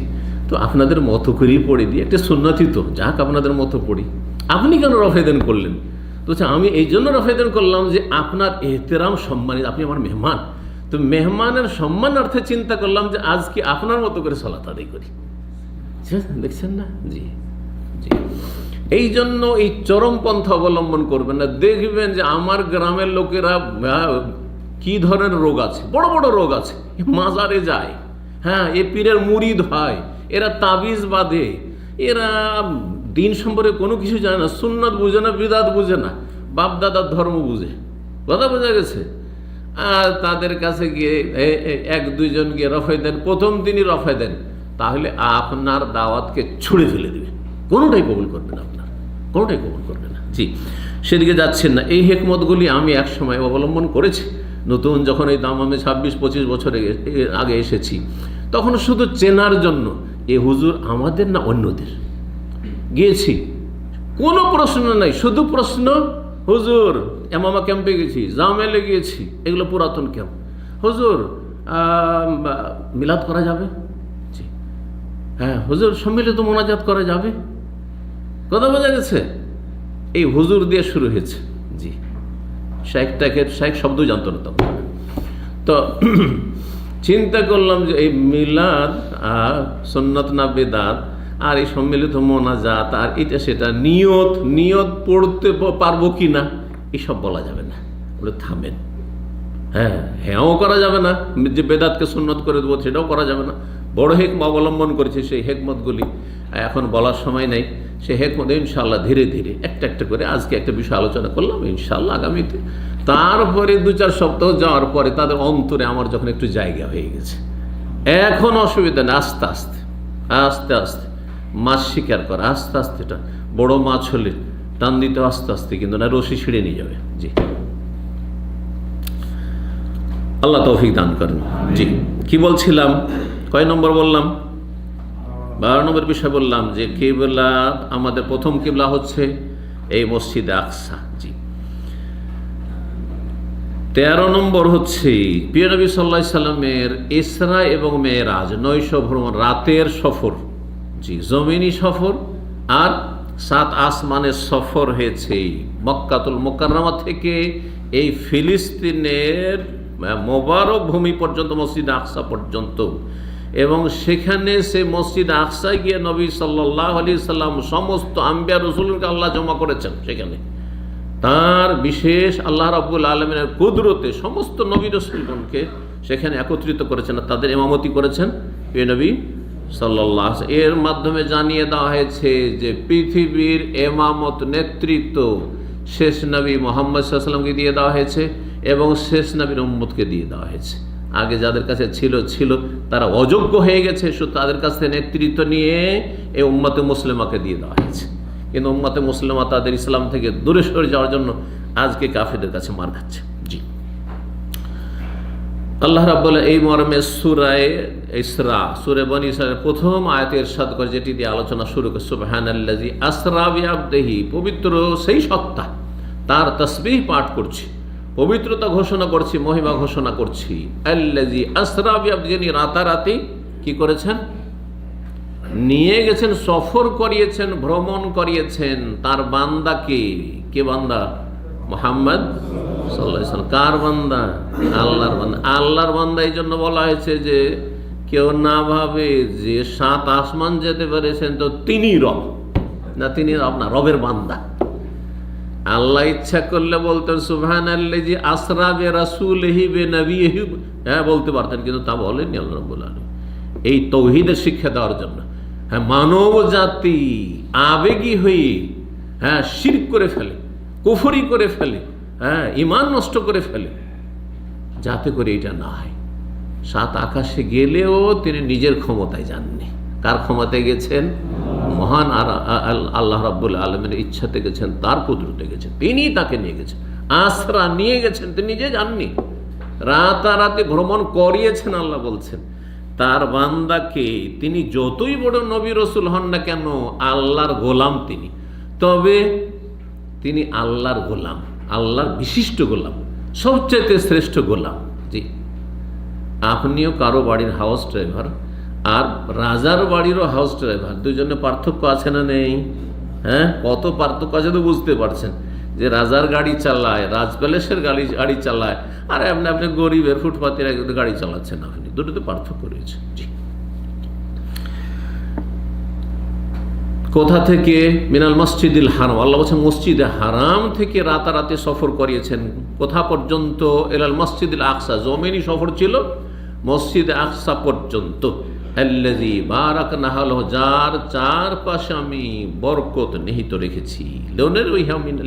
তো আপনাদের মতো করেই পড়ে দিই, একটা সুন্নতি তো, যাক আপনাদের মতো পড়ি। আপনি কেন রফেদান করলেন? তো আমি এই জন্য রফেদান করলাম যে আপনার এহতেরাম, সম্মানিত, আপনি আমার মেহমান, তো মেহমানের সম্মানার্থে চিন্তা করলাম যে আজকে আপনার মতো করে সালাত আদায় করি। দেখছেন না? জি জি, এই জন্য এই চরমপন্থা অবলম্বন করবেন না। দেখবেন যে আমার গ্রামের লোকেরা কি ধরনের রোগ আছে, বড় বড় রোগ আছে, মাজারে যায়, এ পীরের মুরিদ হয়, এরা তাবিজ বাঁধে, এরা দিন সম্পর্কে কোনো কিছু জানে না, সুন্নাত বুঝে না, বিদআত বুঝে না, বাপ দাদার ধর্ম বুঝে, কথা বোঝা গেছে। আর তাদের কাছে গিয়ে এক দুইজন গিয়ে রফাই দেন, প্রথম দিনই রফাই দেন, তাহলে আপনার দাওয়াতকে ছুঁড়ে ফেলে দেবে, কোনোটাই কবুল করবে না, আপনার কোনোটাই কবুল করবে না। জি, সেদিকে যাচ্ছেন না। এই হেকমতগুলি আমি এক সময় অবলম্বন করেছি, নতুন যখন এই দামামে 26-25 বছর আগে এসেছি, তখন শুধু চেনার জন্য এ হুজুর আমাদের না অন্যদের গিয়েছি, কোনো প্রশ্ন নাই, শুধু প্রশ্ন হুজুর এমামা ক্যাম্পে গেছি, জামেলে গিয়েছি, এগুলো পুরাতন ক্যাম্প। হুজুর মিলাদ করা যাবে? জি। হ্যাঁ হুজুর সম্মিলিত মোনাজাত করা যাবে, কথা বোঝা গেছে? এই হুজুর দিয়ে শুরু হয়েছে। জি, শেখ শব্দ জানতো না তখন। তো চিন্তা করলাম যে এই মিলাদ আর সুন্নত না বেদাত আর এই সম্মিলিত মোনাজাত আর এটা সেটা নিয়ত পড়তে পারবো কি না এসব বলা যাবে না, বলে থামেন। হ্যাঁও করা যাবে না, যে বেদাতকে সুন্নত করে দেবো সেটাও করা যাবে না। বড় হেকমত অবলম্বন করেছে, সেই হেকমতগুলি এখন বলার সময় নেই। সে হেকমত ইনশাল্লাহ ধীরে ধীরে একটা একটা করে আজকে একটা বিষয় আলোচনা করলাম, ইনশাল্লাহ আগামীতে। তারপরে 2-4 সপ্তাহ যাওয়ার পরে তাদের অন্তরে আমার যখন একটু জায়গা হয়ে গেছে, এখন অসুবিধা নেই। আস্তে আস্তে আস্তে আস্তে মাছ শিকার করা, আস্তে আস্তে এটা বড় মাছ হলে টান দিতে আস্তে আস্তে, কিন্তু না রশি ছিঁড়ে নিয়ে যাবে। জি, আল্লাহ তৌফিক দান করেন। জি, কি বলছিলাম, কয় নম্বর বললাম? 12 নম্বর বিষয় বললাম যে কিবলা, আমাদের প্রথম কিবলা হচ্ছে এই মসজিদে আকসা। জি, 13 নম্বর হচ্ছে প্রিয় নবী সাল্লাল্লাহু আলাইহি সাল্লামের ইসরা এবং মেরাজ, নৈশ ভ্রমণ, রাতের সফর। জি, জমিনি সফর আর 7 আসমানের সফর হয়েছে মক্কাতুল মুকাররমা থেকে এই ফিলিস্তিনের মোবারক ভূমি পর্যন্ত, মসজিদ আকসা পর্যন্ত। এবং সেখানে সে মসজিদ আকসায় গিয়ে নবী সাল্লাল্লাহু আলাইহি সাল্লাম সমস্ত আম্বিয়া রাসূলকে আল্লাহ জমা করেছেন সেখানে। তার বিশেষ আল্লাহ রাব্বুল আলামিনের কুদরতে সমস্ত নবী রাসূলগণকে সেখানে একত্রিত করেছেন, তাদের ইমামতি করেছেন প্রিয় নবী সাল্লাল্লাহু আলাইহি। এর মাধ্যমে জানিয়ে দেওয়া হয়েছে যে পৃথিবীর ইমামত নেতৃত্ব শেষ নবী মুহাম্মদ সাল্লাল্লাহু আলাইহি সাল্লামকে দিয়ে দেওয়া হয়েছে এবং শেষ নবীর উম্মতকে দিয়ে দেওয়া হয়েছে। আগে যাদের কাছে ছিল তারা অযোগ্য হয়ে গেছে, শুধু তাদের কাছ থেকে নেতৃত্ব নিয়ে এই উম্মতে মুসলিমাকে দিয়ে দেওয়া হয়েছে। কিন্তু উম্মতে মুসলিমা তাদের ইসলাম থেকে দূরে সরে যাওয়ার জন্য আজকে কাফেরদের কাছে মার খাচ্ছে। জি, আল্লাহ রাব্বুল এই মর্মে সূরা ইসরা, সূরা বনী ইসরাঈলের প্রথম আয়াতে ইরশাদ করে, যেটি দিয়ে আলোচনা শুরু করে, সুবহানাল্লাযী আসরা বিআবদিহি, পবিত্র সেই সত্তা, তার তাসবিহ পাঠ করছি, পবিত্রতা ঘোষণা করছি, মহিমা ঘোষণা করছি। আল্লাযী আসরা বিআবদিহি, যিনি রাতারাতি কি করেছেন, নিয়ে গেছেন, সফর করিয়েছেন, ভ্রমণ করিয়েছেন তার বান্দাকে। কে বান্দা? মুহাম্মদ সাল্লাল্লাহু আলাইহি ওয়াসাল্লাম। কার বান্দা? আল্লাহর বান্দা। আল্লাহর বান্দা এই জন্য বলা হয়েছে যে কেউ না ভাবে যে 7 আসমান যেতে পেরেছেন তো তিনি রব না, তিনি রব না, রবের বান্দা। আল্লাহ ইচ্ছা করলে বলতেন সুবহানাল্লাযী আসরা বিরাসূলিহি বিনবিয়িহি, হ্যাঁ বলতে পারতেন, কিন্তু তা বলেননি আল্লাহ রাব্বুল আলামিন। এই তৌহিদের শিক্ষা দেওয়ার জন্য। হ্যাঁ, মানব জাতি আবেগী হয়ে শিরক করে ফেলে, কুফরি করে ফেলে, ঈমান নষ্ট করে ফেলে, যাতে করে এটা না হয়। 7 আকাশে গেলেও তিনি নিজের ক্ষমতায় যাননি। কার ক্ষমতায় গেছেন? মহান আর আল্লাহ রাব্বুল আলামিনের ইচ্ছাতে গেছেন, তার কুদরতে গেছেন, তিনি তাকে নিয়ে গেছেন। আসরা নিয়ে গেছেন, তিনি নিজে যাননি, রাতারাতি ভ্রমণ করিয়েছেন। আল্লাহ বলছেন তার বান্দাকে তিনি যতই বড় নবী রসুল হন না কেন, আল্লাহর গোলাম তিনি। তবে তিনি আল্লাহর গোলাম, আল্লাহর বিশিষ্ট গোলাম, সবচেয়ে শ্রেষ্ঠ গোলাম। জি, আপনিও কারো বাড়ির হাউস ড্রাইভার আর রাজার বাড়িরও হাউস ড্রাইভার, দুজনে পার্থক্য আছে না নেই? কত পার্থক্য আছে তো বুঝতে পারছেন যে রাজার গাড়ি চালায়, রাজ প্যালেসের গাড়ি চালায়, আর আপনি গরিবের ফুটপাতের গাড়ি চালাচ্ছেন। আপনি দুটোতে পার্থক্য রয়েছে। জি, কোথা থেকে? মিনাল মসজিদুল হারাম, আল্লাহ বলছেন মসজিদে হারাম থেকে রাতারাতি সফর করিয়েছেন। কোথা পর্যন্ত? ইলাল মসজিদুল আকসা, জমিনি সফর ছিল মসজিদে আকসা পর্যন্ত। আল্লাযী বারাকনা হাওলাহু, যার চারপাশে আমি বরকত নিহিত রেখেছি।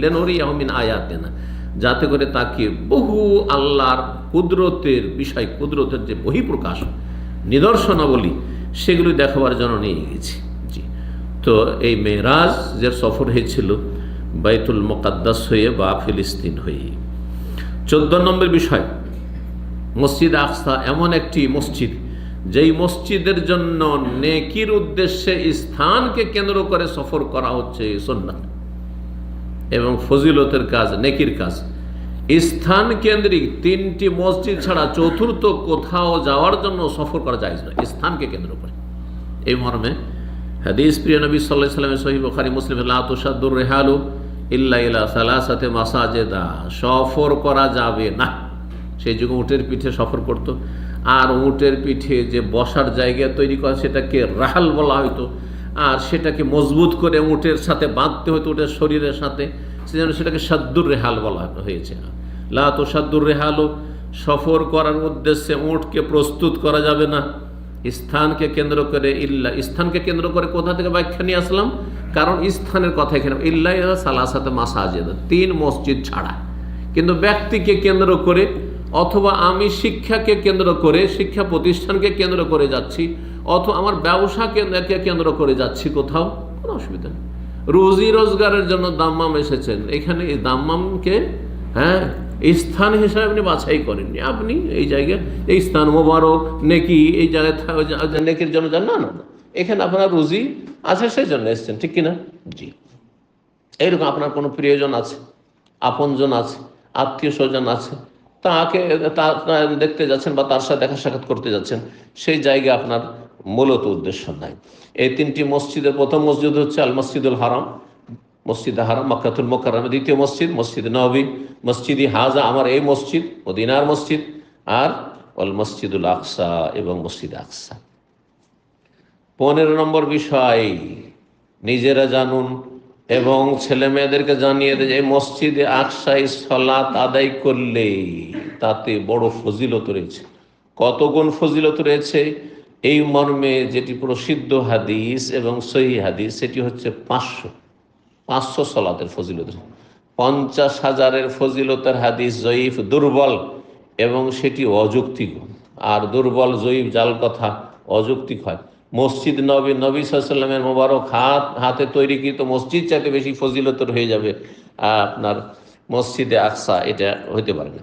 লিনুরিয়াহু মিন আয়াতিনা, যাতে করে তাকে বহু আল্লাহর কুদরতের বিষয়, কুদরতের যে বহিঃপ্রকাশ, নিদর্শনাবলী, সেগুলি দেখাবার জন্য নিয়ে গেছি। জি, তো এই মেরাজ যে সফর হয়েছিল বাইতুল মুকাদ্দাস হয়ে বা ফিলিস্তিন হয়ে। 14 নম্বর বিষয়, মসজিদ আকসা এমন একটি মসজিদ যেই মসজিদের জন্য নেকির উদ্দেশ্যে স্থানকে কেন্দ্র করে সফর করা হচ্ছে সুন্নাত এবং ফজিলতের কাজ, নেকির কাজ। স্থান কেন্দ্রিক 3টি মসজিদ ছাড়া চতুর্থ কোথাও যাওয়ার জন্য সফর করা যায় না, স্থানকে কেন্দ্র করে। এই মর্মে হাদিস প্রিয় নবী সাল্লাল্লাহু আলাইহি ওয়াসাল্লামের সহিহ বুখারী মুসলিম, লা তুশাদ্দুর রিহালু ইল্লা ইলা সালাসাতি মাসাজিদা, সফর করা যাবে না। সেই যুগে উটের পিঠে সফর করত, আর উটের পিঠে যে বসার জায়গা তৈরি করা সেটাকে রাহাল বলা হতো, আর সেটাকে মজবুত করে উটের সাথে বাঁধতে হতো, উটের শরীরের সাথে, সেজন্য সেটাকে সাদ্দুর রেহাল বলা হয়েছে। লা তুশাদ্দুর রেহালু, সফর করার উদ্দেশ্যে উটকে প্রস্তুত করা যাবে না স্থানকে কেন্দ্র করে। ইল্লা, স্থানকে কেন্দ্র করে কোথা থেকে ব্যাখ্যা নিয়ে আসলাম? কারণ স্থানের কথা এখানে ইল্লা সালাসাতে মাসাজিদ, 3 মসজিদ ছাড়া। কিন্তু ব্যক্তিকে কেন্দ্র করে অথবা আমি শিক্ষাকে কেন্দ্র করে, শিক্ষা প্রতিষ্ঠানকে কেন্দ্র করে যাচ্ছি, অথবা আমার ব্যবসাকে কেন্দ্র করে যাচ্ছি, কোথাও কোনো অসুবিধা নেই। রুজি রোজগারের জন্য দাম্মাম এসেছেন, এখানে এই দাম্মামকে স্থান হিসাবে আপনি বাছাই করেননি। আপনি এই জায়গায় এই স্থান মোবারক নেকি, এই জায়গায় নেকির জন্য যান না, না, এখানে আপনার রুজি আছে সেই জন্য এসছেন, ঠিক কিনা? জি। এইরকম আপনার কোনো প্রিয়জন আছে, আপনজন আছে, আত্মীয় স্বজন আছে, তাকে দেখতে যাচ্ছেন বা তার সাথে দেখা সাক্ষাৎ করতে যাচ্ছেন, সেই জায়গায় আপনার মূলত উদ্দেশ্য নাই। এই 3টি মসজিদের প্রথম মসজিদ হচ্ছে আল মসজিদুল হারাম, মসজিদে হারাম মক্কাতুল মুকাররমা। দ্বিতীয় মসজিদ মসজিদ নববী, মসজিদি হাজা আমার এই মসজিদ, মদিনার মসজিদ, আর অল মসজিদুল আকসা এবং মসজিদ আকসা। 15 নম্বর বিষয়, নিজেরা জানুন এবং ছেলে মেয়েদেরকে জানিয়ে দেয় এই মসজিদে আকসায় সালাত আদায় করলে তাতে বড় ফজিলত রয়েছে। কত গুণ ফজিলত রয়েছে এই মর্মে যেটি প্রসিদ্ধ হাদিস এবং সহিহ হাদিস, সেটি হচ্ছে 500 সালাতের ফজিলত। 50,000-এর ফজিলতের হাদিস জয়ীফ, দুর্বল, এবং সেটি অযৌক্তিক। আর দুর্বল জয়ীফ জাল কথা অযৌক্তিক হয়। মসজিদ নবী সাল্লাল্লাহু আলাইহি ওয়াসাল্লামের মোবারক হাতে তৈরিকৃত মসজিদ চাইতে বেশি ফজিলতের হয়ে যাবে আপনার মসজিদে আকসা, এটা হইতে পারে না।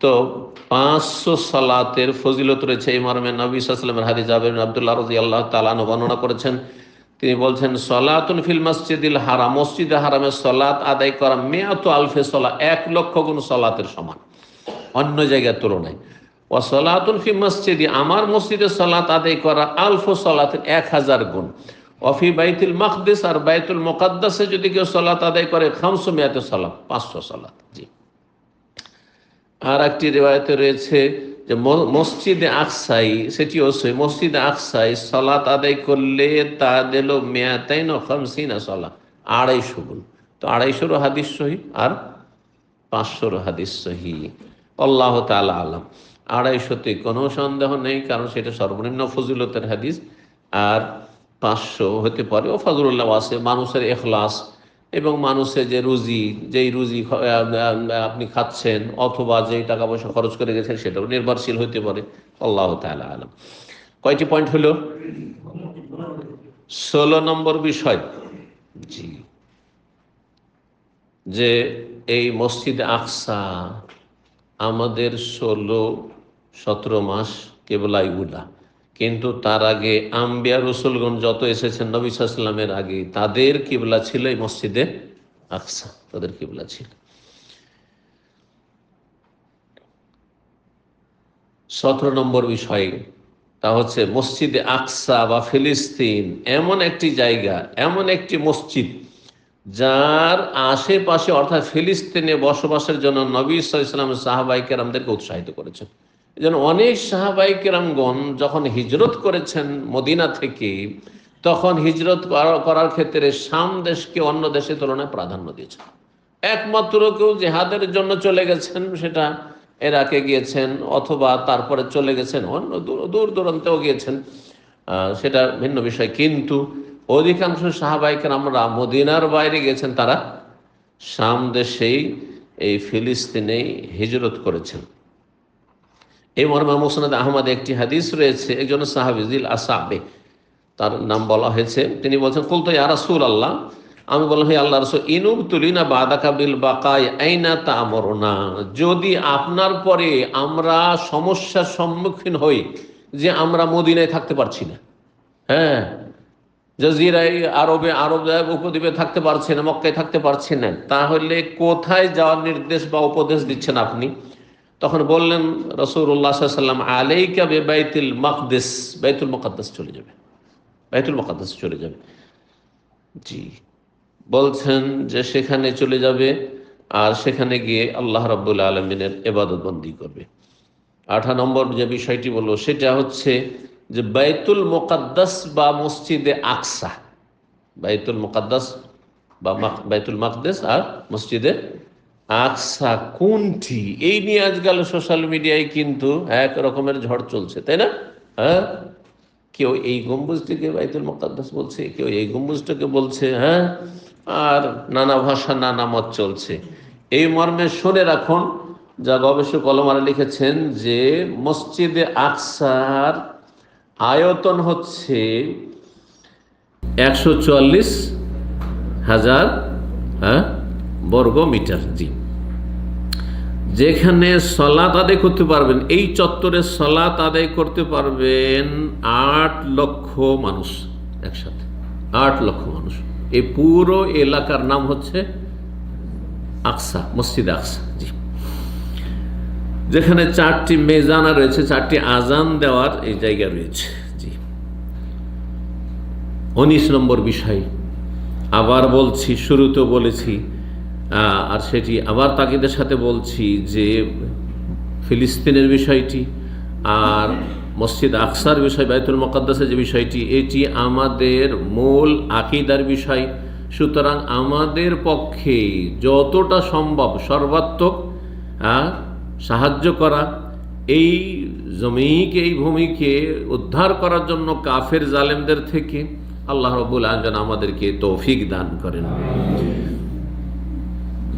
তো 500 সালাতের ফজিলত রয়েছে এই মর্মে নবী সাল্লাল্লাহু আলাইহি ওয়াসাল্লামের হাদিস জাবের বিন আব্দুল্লাহ রাদিয়াল্লাহু তাআলা আনহু বর্ণনা করেছেন। তিনি বলছেন, সলাতুন ফিল মসজিদিল হারাম, মসজিদে হারামের সলাত আদায় করা 100 আলফে সলা, 1 লক্ষ গুণ সলাতের সমান অন্য জায়গার তুলনায়। ও সলাতুন ফি মসজিদি, আমার মসজিদে সলাত আদায় করা আলফ সলাতের 1000 গুণ। অফি বাইতুল মাকদিস, আর বাইতুল মুকাদ্দাসে যদি কেউ সলাত আদায় করে 500 সলাত, 500 সলাত। জি। আর একটি রিওয়ায়াতে রয়েছে যে মসজিদে আকসাই, সেটিও সহিহ, মসজিদে আকসাই সালাত আদায় করলে তা দিল 250 সালাত, 250 গুণ। তো 250 হাদিস সহিহ আর 500 হাদিস সহিহ। আল্লাহ তাআলা আলাম। 250-তে কোনো সন্দেহ নেই, কারণ সেটা সর্বনিম্ন ফজিলতের হাদিস। আর 500 হতে পারে ও ফজলুল্লাহ আছে, মানুষের ইখলাস এবং মানুষের যে রুজি, যেই রুজি আপনি খাচ্ছেন অথবা যেই টাকা পয়সা খরচ করে গেছেন সেটাও নির্ভরশীল হতে পারে। আল্লাহ তাআলা আলাম। কয়টি পয়েন্ট হলো? 16 নম্বর বিষয়, জি, যে এই মসজিদ আকসা আমাদের 16-17 মাস কেবলাই উলা, কিন্তু তার আগে আম্বিয়া রসুলগণ যত এসেছেন নবী সাল্লাল্লাহু আলাইহি ওয়াসাল্লামের আগে, তাদের কিবলা ছিল এই মসজিদে আকসা, তাদের কিবলা ছিল। 17 নম্বর বিষয়, তা হচ্ছে মসজিদে আকসা বা ফিলিস্তিন এমন একটি জায়গা, এমন একটি মসজিদ যার আশেপাশে অর্থাৎ ফিলিস্তিনে বসবাসের জন্য নবী সাল্লাল্লাহু আলাইহি ওয়াসাল্লাম সাহাবায়ে কেরামদেরকে উৎসাহিত করেছেন। যেন অনেক সাহাবায়ে কেরামগণ যখন হিজরত করেছেন মদিনা থেকে, তখন হিজরত করার ক্ষেত্রে শাম দেশকে অন্য দেশের তুলনায় প্রাধান্য দিয়েছেন। একমাত্র কেউ জেহাদের জন্য চলে গেছেন, সেটা ইরাকে গিয়েছেন অথবা তারপরে চলে গেছেন অন্য দূর দূরান্তেও গিয়েছেন, সেটা ভিন্ন বিষয়। কিন্তু অধিকাংশ সাহাবায়ে কেরামরা মদিনার বাইরে গেছেন, তারা শাম দেশেই এই ফিলিস্তিনেই হিজরত করেছেন। এই মর্মে মুসনাদ আহমদ একটি হাদিস রয়েছে, একজন সাহাবী জিল আসাবে, তার নাম বলা হয়েছে, তিনি বলছেন, কুলতু ইয়া রাসূলুল্লাহ, আমি বললাম হে আল্লাহর রাসূল, ইনুবতুলিনা বাদাকা বিল বাকাই আইনা তা'মুরুনা, যদি আপনার পরে আমরা সমস্যার সম্মুখীন হই যে আমরা মদিনায় থাকতে পারছি না, জাজিরায় আরব উপদ্বীপে থাকতে পারছি না, মক্কায় থাকতে পারছি না, তাহলে কোথায় যাওয়ার নির্দেশ বা উপদেশ দিচ্ছেন আপনি? তখন বললেন রাসূলুল্লাহ সাল্লাল্লাহু আলাইহি ওয়াসাল্লাম, আলাইকা বিবাইতুল মাকদিস, বাইতুল মুকাদ্দাস চলে যাবে। বাইতুল মুকাদ্দাসে চলে যাবে। জি, বলছেন যে সেখানে চলে যাবে আর সেখানে গিয়ে আল্লাহ রাব্বুল আলামিনের ইবাদত বন্দি করবে। 8 নম্বর যে বিষয়টি বলবো সেটা হচ্ছে যে বাইতুল মুকাদ্দাস বা মসজিদে আকসা, বাইতুল মুকাদ্দাস বা বাইতুল মাকদেস আর মসজিদে আকসা কোনটি, এই নিয়ে আজকাল সোশ্যাল মিডিয়ায় কিন্তু এক রকমের ঝড় চলছে, তাই না? হ্যাঁ, কেউ এই গম্বুজটিকে বাইতুল মুকাদ্দাস বলছে, কেউ এই গম্বুজটাকে বলছে, হ্যাঁ, আর নানা ভাষা নানা মত চলছে। এই মর্মে শুনে রাখুন, যা গবেষক ওলামারা লিখেছেন যে মসজিদে আকসার আয়তন হচ্ছে 144,000 বর্গ মিটার। জি, যেখানে সলাত আদায় করতে পারবেন, এই চত্বরে সলাত আদায় করতে পারবেন 8 লক্ষ মানুষ একসাথে, 8 লক্ষ মানুষ। এই পুরো এলাকার নাম হচ্ছে আকসা, মসজিদ আকসা। জি, যেখানে 4টি মেজানা রয়েছে, 4টি আজান দেওয়ার এই জায়গা রয়েছে। জি, 19 নম্বর বিষয় আবার বলছি, শুরুতেও বলেছি আর সেটি আবার তাকিদের সাথে বলছি যে ফিলিস্তিনের বিষয়টি আর মসজিদ আকসার বিষয়, বাইতুল মুকাদ্দাসের যে বিষয়টি, এটি আমাদের মূল আকীদার বিষয়। সুতরাং আমাদের পক্ষে যতটা সম্ভব সর্বাত্মক সাহায্য করা, এই জমিকে, এই ভূমিকে উদ্ধার করার জন্য কাফের জালেমদের থেকে আল্লাহ রাব্বুল আলামিন আমাদেরকে তৌফিক দান করেন।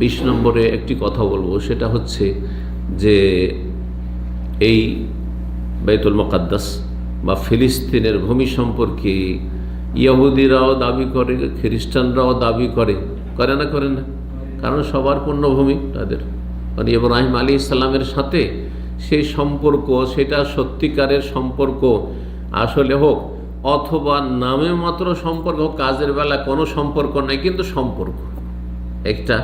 20 নম্বরে একটি কথা বলবো, সেটা হচ্ছে যে এই বাইতুল মুকাদ্দাস বা ফিলিস্তিনের ভূমি সম্পর্কে ইহুদিরাও দাবি করে, খ্রিস্টানরাও দাবি করে, করে না? করে না? কারণ সবার পুণ্যভূমি তাদের, মানে ইব্রাহিম আলাইহিস সালামের সাথে সেই সম্পর্ক, সেটা সত্যিকারের সম্পর্ক আসলে হোক অথবা নামে মাত্র সম্পর্ক, কাজের বেলা কোনো সম্পর্ক নাই, কিন্তু সম্পর্ক একটা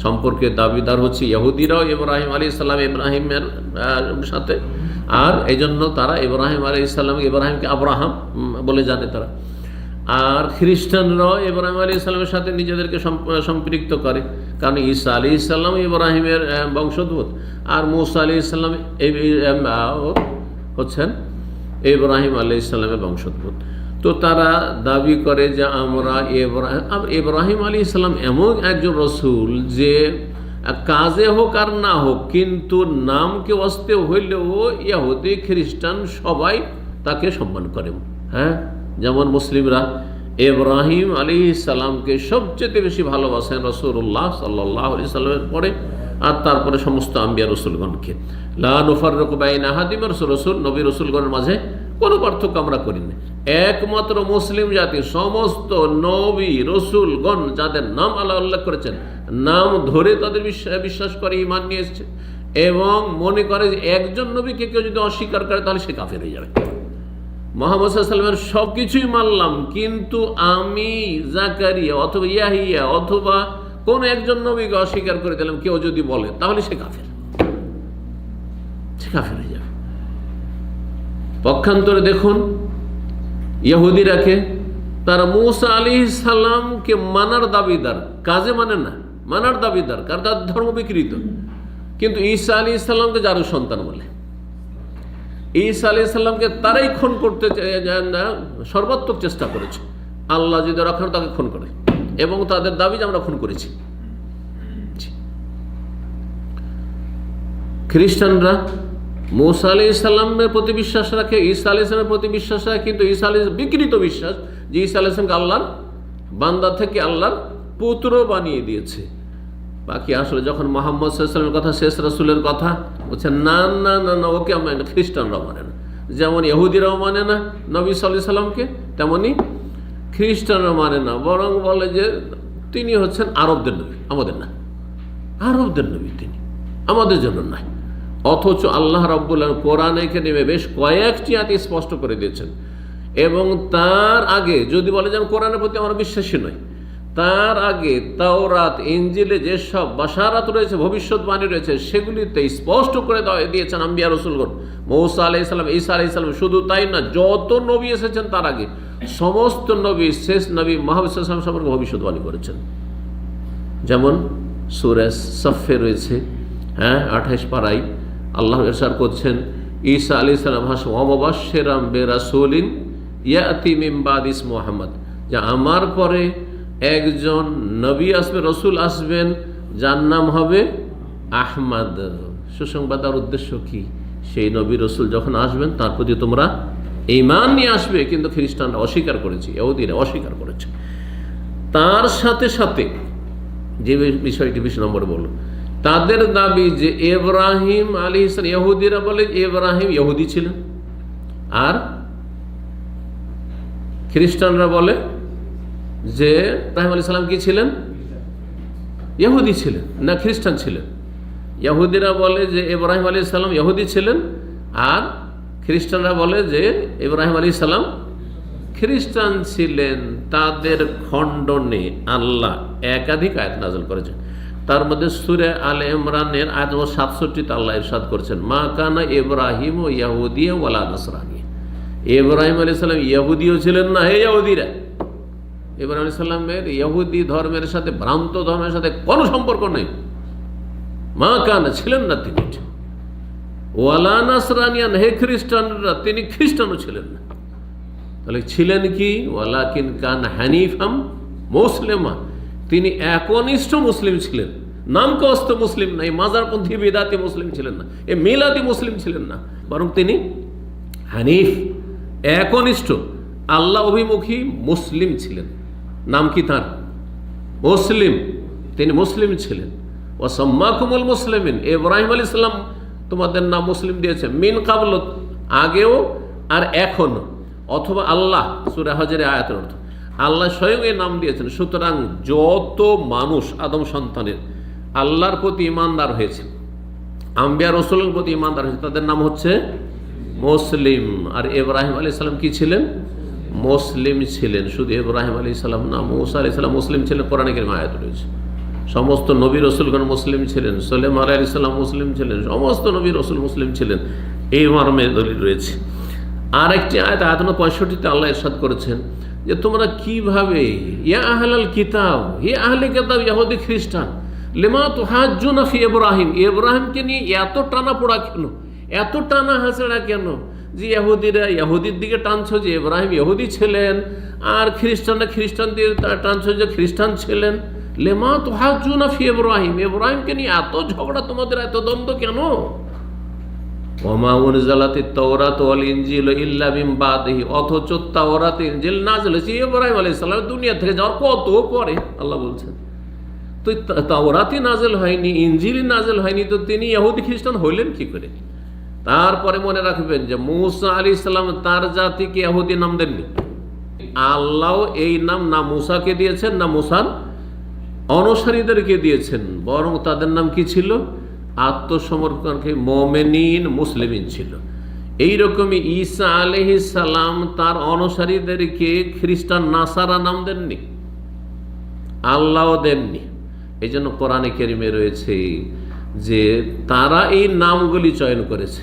সম্পর্কের দাবিদার হচ্ছে ইহুদিরাও ইব্রাহিম আলাইহিস সালাম ইব্রাহিমের সাথে, আর এই জন্য তারা ইব্রাহিম আলাইহিস সালাম, ইব্রাহিমকে আব্রাহাম বলে জানে তারা। আর খ্রিস্টানরাও ইব্রাহিম আলাইহিস সালামের সাথে নিজেদেরকে সম্পৃক্ত করে, কারণ ঈসা আলাইহিস সালাম ইব্রাহিমের বংশোদ্ভূত আর মুসা আলাইহিস সালাম হচ্ছেন ইব্রাহিম আলাইহিস সালামের বংশোদ্ভূত। তো তারা দাবি করে যে আমরা ইব্রাহিম আলাইহিস সালাম এমন একজন রসুল যে কাজে হোক আর না হোক, কিন্তু নামকে অস্তে হইলেও ইহুদি খ্রিস্টান সবাই তাকে সম্মান করে। হ্যাঁ, যেমন মুসলিমরা ইব্রাহিম আলাইহিস সালামকে সবচেয়ে বেশি ভালোবাসেন রাসূলুল্লাহ সাল্লাল্লাহু আলাইহি সাল্লামের পরে, আর তারপরে সমস্ত আম্বিয়া রসুলগণকে। লা নুফাররিকু বাইনা আহাদিন মির রাসূল, নবী রসুলগণের মাঝে কোনো পার্থক্য আমরা করি না। একমাত্র মুসলিম জাতি সমস্ত নবী রসুলগণ যাদের নাম আল্লাহ উল্লেখ করেছেন, নাম ধরে তাদের বিশ্বাস করে, ঈমান নিয়ে এসেছে এবং মনে করে যে একজন নবীকে কেউ যদি অস্বীকার করে তাহলে সে কাফের হয়ে যাবে। মুহাম্মদ সাল্লাল্লাহু আলাইহি ওয়াসাল্লামের সব কিছুই মানলাম, কিন্তু আমি জাকারিয়া অথবা ইয়াহিয়া অথবা কোন একজন নবীকে অস্বীকার করে দিলাম, কেউ যদি বলে তাহলে সে কাফের, সে কাফের হয়ে যাবে। পক্ষান্তরে দেখুন ইহুদিরাকে, তারা মুসা আলাইহিস সালামকে মানার দাবিদার, কাজে মানে না, মানার দাবিদার, কারণ তার ধর্ম বিকৃত, কিন্তু ঈসা আলাইহিস সালামকে যার সন্তান বলে। ঈসা আলাইহিস সালামকে তারাই খুন করতে সর্বাত্মক চেষ্টা করেছে, আল্লাহ যদি রাখেন তাকে খুন করে, এবং তাদের দাবি যে আমরা খুন করেছি। খ্রিস্টানরা মুসা আলাইহিস সালামের প্রতি বিশ্বাস রাখে, ঈসা আলাইহিস সালামের প্রতি বিশ্বাস রাখে, কিন্তু ঈসা আলাইহিস বিকৃত বিশ্বাস যে ঈসা আলাইহিস সালামকে আল্লাহর বান্দা থেকে আল্লাহর পুত্র বানিয়ে দিয়েছে। বাকি আসলে যখন মুহাম্মদ সাল্লাল্লাহু আলাইহি ওয়াসাল্লামের কথা, শেষ রাসূলের কথা বলছে, না না না না, ওকে মানে খ্রিস্টানরাও মানে না, যেমন ইহুদিরাও মানে না নবী সাল্লাল্লাহু আলাইহি সাল্লামকে, তেমনি খ্রিস্টানরা মানে না, বরং বলে যে তিনি হচ্ছেন আরবদের নবী, আমাদের না, আরবদের নবী তিনি, আমাদের জন্য নয়। অথচ আল্লাহ রাব্বুল আলামিন কোরআনে কারিমে বেশ কয়েকটি আয়াত স্পষ্ট করে দিয়েছেন, এবং তার আগে যদি বলে যে কোরআনের প্রতি আমরা বিশ্বাসী নই, তার আগে তাওরাত ইনজিলে যেসব বাশারাত রয়েছে, ভবিষ্যৎবাণী রয়েছে, সেগুলিতে স্পষ্ট করে দিয়েছেন আম্বিয়া রসুলগণ। মূসা আলাইহিস সালাম, ঈসা আলাইহিস সালাম, শুধু তাই না, যত নবী এসেছেন তার আগে সমস্ত নবী শেষ নবী মুহাম্মদ সাল্লাল্লাহু আলাইহি ওয়াসাল্লাম সম্পর্কে ভবিষ্যৎবাণী করেছেন। যেমন সূরা সাফে রয়েছে 28 পারায় আল্লাহ ইরশাদ করছেন, ঈসা আলাইহিস সালাম ওয়া মুবাশশিরাম বিরাসূলিন ইয়াতি মিন বাদি ইসমুহু মুহাম্মদ, যে আমার পরে একজন নবী আসবে, রসুল আসবেন, যার নাম হবে আহমদ। সুসংবাদ আর উদ্দেশ্য কি? সেই নবী রসুল যখন আসবেন তার প্রতি তোমরা ঈমান নিয়ে আসবে। কিন্তু খ্রিস্টানরা অস্বীকার করেছে, ইহুদিরা অস্বীকার করেছে। তার সাথে সাথে যে বিষয়টি 20 নম্বরে বলল, তাদের দাবি যে ইব্রাহিম আলাইহিস সালাম, ইহুদিরা বলে ইব্রাহিম ইহুদি ছিলেন, আর খ্রিস্টানরা বলে যে ইব্রাহিম আলাইহিস সালাম কি ছিলেন? ইহুদি ছিলেন না খ্রিস্টান ছিলেন। ইহুদিরা বলে যে ইব্রাহিম আলাইহিস সালাম ইহুদি ছিলেন, আর খ্রিস্টানরা বলে যে ইব্রাহিম আলাইহিস সালাম খ্রিস্টান ছিলেন। তাদের খণ্ডনে আল্লাহ একাধিক আয়াত নাযিল করেছেন। তার মধ্যে সূরা আলে ইমরানের আয়াত নম্বর 67 আল্লাহ ইরশাদ করেছেন, মা কানা ইব্রাহিম ইয়াহুদিয়া ওয়ালা নাসরানি। ইব্রাহিম আলাইহিস সালাম ইহুদিও ছিলেন না। হে ইহুদিরা, ইব্রাহিম আলাইহিস সালামের ইহুদি ধর্মের সাথে, ভ্রান্ত ধর্মের সাথে কোনো সম্পর্ক নেই। মা কানা, ছিলেন না তিনি। ওয়ালা নাসরানিয়ান, হে খ্রিস্টানরা, তিনি খ্রিস্টানও ছিলেন না। তাহলে ছিলেন কি? ওয়ালাকিন কান হানিফাম মুসলিমা, তিনি একনিষ্ঠ মুসলিম ছিলেন। নামকস্ত মুসলিম না, এই মাজারপন্থী বিদাতি মুসলিম ছিলেন না, এই মিলাদি মুসলিম ছিলেন না, বরং তিনি হানিফ, একনিষ্ঠ আল্লাহ অভিমুখী মুসলিম ছিলেন। নাম কি তার? মুসলিম। তিনি মুসলিম ছিলেন। ও সাম্মাকুমুল মুসলিমিন, ইব্রাহিম আলাইহিস সালাম তোমাদের নাম মুসলিম দিয়েছে, মিন কাবল, আগেও আর এখনো, অথবা আল্লাহ, সূরা হজের আয়াতের অর্থ আল্লাহ স্বয়ং এই নাম দিয়েছেন। সুতরাং যত মানুষ আদম সন্তানের আল্লাহর প্রতি ইমানদার হয়েছে, আম্বিয়া রসুলের প্রতি ইমানদার হয়েছে, তাদের নাম হচ্ছে মুসলিম। আর ইব্রাহিম আলাইহিস সালাম কি ছিলেন? মুসলিম ছিলেন। শুধু ইব্রাহিম আলাইহিস সালাম না, মূসা আলাইহিস সালাম মুসলিম ছিলেন, কোরআনে কারিমে আয়াত রয়েছে। সমস্ত নবী রসুলগণ মুসলিম ছিলেন, সুলাইমান আলাইহিস সালাম মুসলিম ছিলেন, সমস্ত নবী রসুল মুসলিম ছিলেন, এই মর্মে দলিল রয়েছে। আর একটি আয়াত, আয়াত নম্বর 65 আল্লাহ ইরশাদ করেছেন যে তোমরা কিভাবে, ইয়া আহলাল কিতাব, হে আহলে কিতাব ইহুদি খ্রিস্টান, লিমা তুহাজ্জুনা ফি ইব্রাহিম, ইব্রাহিমকে নিয়ে এত টানা পোড়া কেন, এত টানা হাসড়া কেন? যে ইহুদিরা ইহুদির দিকে টানছো যে ইব্রাহিম ইহুদি ছিলেন, আর খ্রিস্টানরা খ্রিস্টানদের টানছো যে খ্রিস্টান ছিলেন। লিমা তুহাজ্জুনা ফি ইব্রাহিম, ইব্রাহিমকে নিয়ে এত ঝগড়া তোমাদের, এত দ্বন্দ্ব কেন? ওমা উনজিলাতিত তাওরাত ওয়াল ইনজিল ইল্লা মিন বাদিহি, অথচ তাওরাত ইনজিল নাযিল হয়েছে ইব্রাহিম আলাইহিস সালাম দুনিয়া থেকে যাওয়ার কত পরে। আল্লাহ বলছেন তো তাওরাতই নাযিল হয়নি, ইনজিলই নাযিল হয়নি, তো তিনি ইহুদি খ্রিস্টান হইলেন কি করে? তারপরে মনে রাখবেন যে মূসা আলাইহিস সালাম তার জাতিকে ইহুদি নাম দেননি। আল্লাহ এই নাম না মূসাকে দিয়েছেন, না মূসার অনুসারীদেরকে দিয়েছেন, বরং তাদের নাম কি ছিল? আত্মসমর্পণকে মুমিনিন, মুসলিমিন ছিল। এইরকমই ঈসা আলাইহিস সালাম তার অনুসারীদেরকে খ্রিস্টান, নাসারা নাম দেননি, আল্লাহও দেননি। এই জন্য কোরআনে কারিমে রয়েছে যে তারা এই নামগুলি চয়ন করেছে।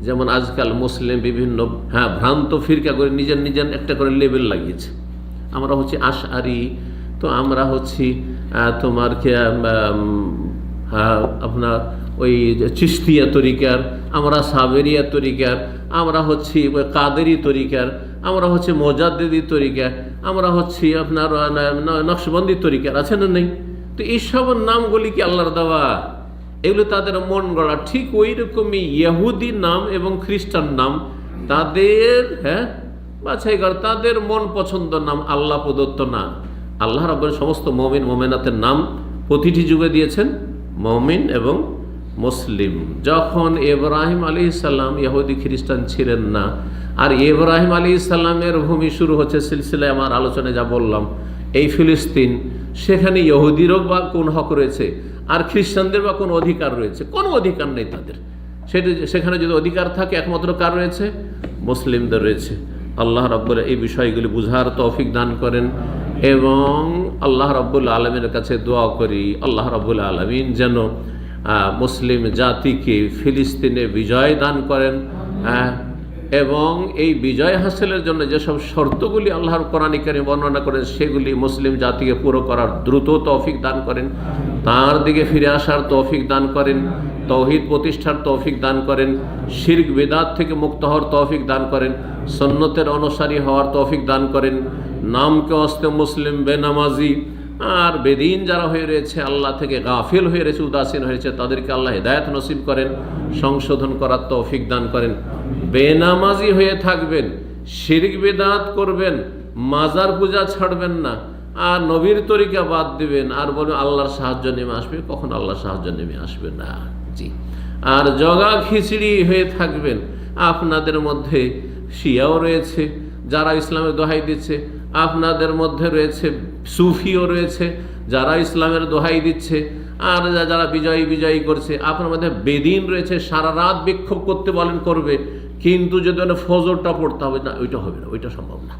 যেমন আজকাল মুসলিম বিভিন্ন ভ্রান্ত ফিরকা করে নিজের নিজের একটা করে লেবেল লাগিয়েছে। আমরা হচ্ছে আশআরি, তো আমরা হচ্ছি তোমার আপনার ওই চিশতিয়া তরিকার, আমরা সাবেরিয়া তরিকার, আমরা হচ্ছি কাদেরি তরিকার, আমরা হচ্ছে মোজাদ্দেদি তরিকা, আমরা হচ্ছি আপনার নকশবন্দি তরিকার, আছে না নেই? তো এইসব নামগুলি কি আল্লাহর দেওয়া? এগুলো তাদের মন গড়া। ঠিক ওই রকমই ইহুদি নাম এবং খ্রিস্টান নাম তাদের বাছাই করা, তাদের মন পছন্দ নাম, আল্লাহ প্রদত্ত না। আল্লাহ রাব্বুল সমস্ত মুমিন মুমিনাতের নাম প্রতিটি যুগে দিয়েছেন মুমিন এবং মুসলিম। যখন ইব্রাহিম আলাইহিস সালাম ইহুদি খ্রিস্টান ছিলেন না, আর ইব্রাহিম আলাইহিস সালামের ভূমি শুরু হচ্ছে সিলসিলায় আমার আলোচনায় যা বললাম, এই ফিলিস্তিন, সেখানে ইহুদিরও বা কোন হক রয়েছে, আর খ্রিস্টানদের বা কোন অধিকার রয়েছে? কোনো অধিকার নেই তাদের। সেখানে যদি অধিকার থাকে একমাত্র কার রয়েছে? মুসলিমদের রয়েছে। আল্লাহ রাব্বুল এই বিষয়গুলি বুঝার তৌফিক দান করেন। এবং আল্লাহ রাব্বুল আলামিনের কাছে দোয়া করি আল্লাহ রাব্বুল আলামিন যেন মুসলিম জাতিকে ফিলিস্তিনে বিজয় দান করেন, এবং এই বিজয় হাসিলের জন্য যেসব শর্তগুলি আল্লাহর কোরআন কারীমে বর্ণনা করেন সেগুলি মুসলিম জাতিকে পুরো করার দ্রুত তৌফিক দান করেন, তার দিকে ফিরে আসার তৌফিক দান করেন, তৌহিদ প্রতিষ্ঠার তৌফিক দান করেন, শিরক বিদআত থেকে মুক্ত হওয়ার তৌফিক দান করেন, সুন্নতের অনুসারী হওয়ার তৌফিক দান করেন। নামকে অস্তে মুসলিম বেনামাজি আর বেদিন যারা হয়ে রয়েছে, আল্লাহ থেকে গাফিল হয়ে রয়েছে, উদাসীন হয়েছে, তাদেরকে আল্লাহ হিদায়াত নসিব করেন, সংশোধন করার তৌফিক দান করেন। বেনামাজি হয়ে থাকবেন, শিরক বিদআত করবেন, মাজার পূজা ছাড়বেন না, আর নবীর তরিকা বাদ দিবেন, আর বলবেন আল্লাহর সাহায্য নেমে আসবে, কখন আল্লাহর সাহায্য নেমে আসবে না। জি, আর জগা খিচড়ি হয়ে থাকবেন। আপনাদের মধ্যে শিয়াও রয়েছে যারা ইসলামের দোহাই দিচ্ছে, আপনাদের মধ্যে রয়েছে সুফিও রয়েছে যারা ইসলামের দোহাই দিচ্ছে, আর যারা বিজয়ী করছে। আপনার মধ্যে বেদিন রয়েছে, সারা রাত বিক্ষোভ করতে বলেন করবে, কিন্তু যদি ফজরটা পড়তে হবে না, ওইটা হবে না, ওইটা সম্ভব না।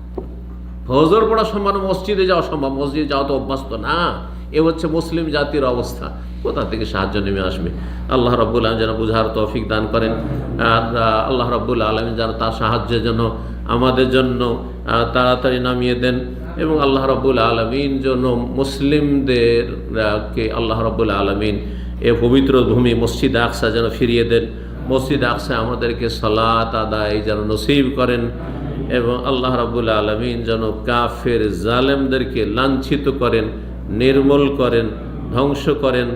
ফজর পড়া সম্ভব, মসজিদে যাওয়া সম্ভব, মসজিদে যাওয়া তো অভ্যস্ত না। এ হচ্ছে মুসলিম জাতির অবস্থা। কোথা থেকে সাহায্য নেমে আসবে? আল্লাহ রাব্বুল আলামিন যেন বুঝার তৌফিক দান করেন, আর আল্লাহ রাব্বুল আলামিন যেন তার সাহায্যের জন্য আমাদের জন্য তাড়াতাড়ি নামিয়ে দেন, এবং আল্লাহ রাব্বুল আলামিন যেন মুসলিমদেরকে আল্লাহ রাব্বুল আলামিন এ পবিত্র ভূমি মসজিদ আকসা যেন ফিরিয়ে দেন। মসজিদ আকসা আমাদেরকে সালাত আদায় যেন নসিব করেন, এবং আল্লাহ রাব্বুল আলামিন যেন কাফের জালেমদেরকে লাঞ্ছিত করেন, নির্মূল করেন, ধ্বংস করেন।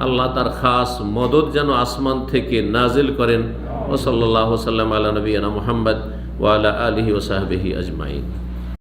আল্লাহ তার খাস মদদ যেন আসমান থেকে নাজিল করেন। ও সাল্লাল্লাহু সাল্লাম আলা নবিয়িনা মুহাম্মদ ওয়া আলা আলিহি ওয়া সাহবিহি আজমাইন।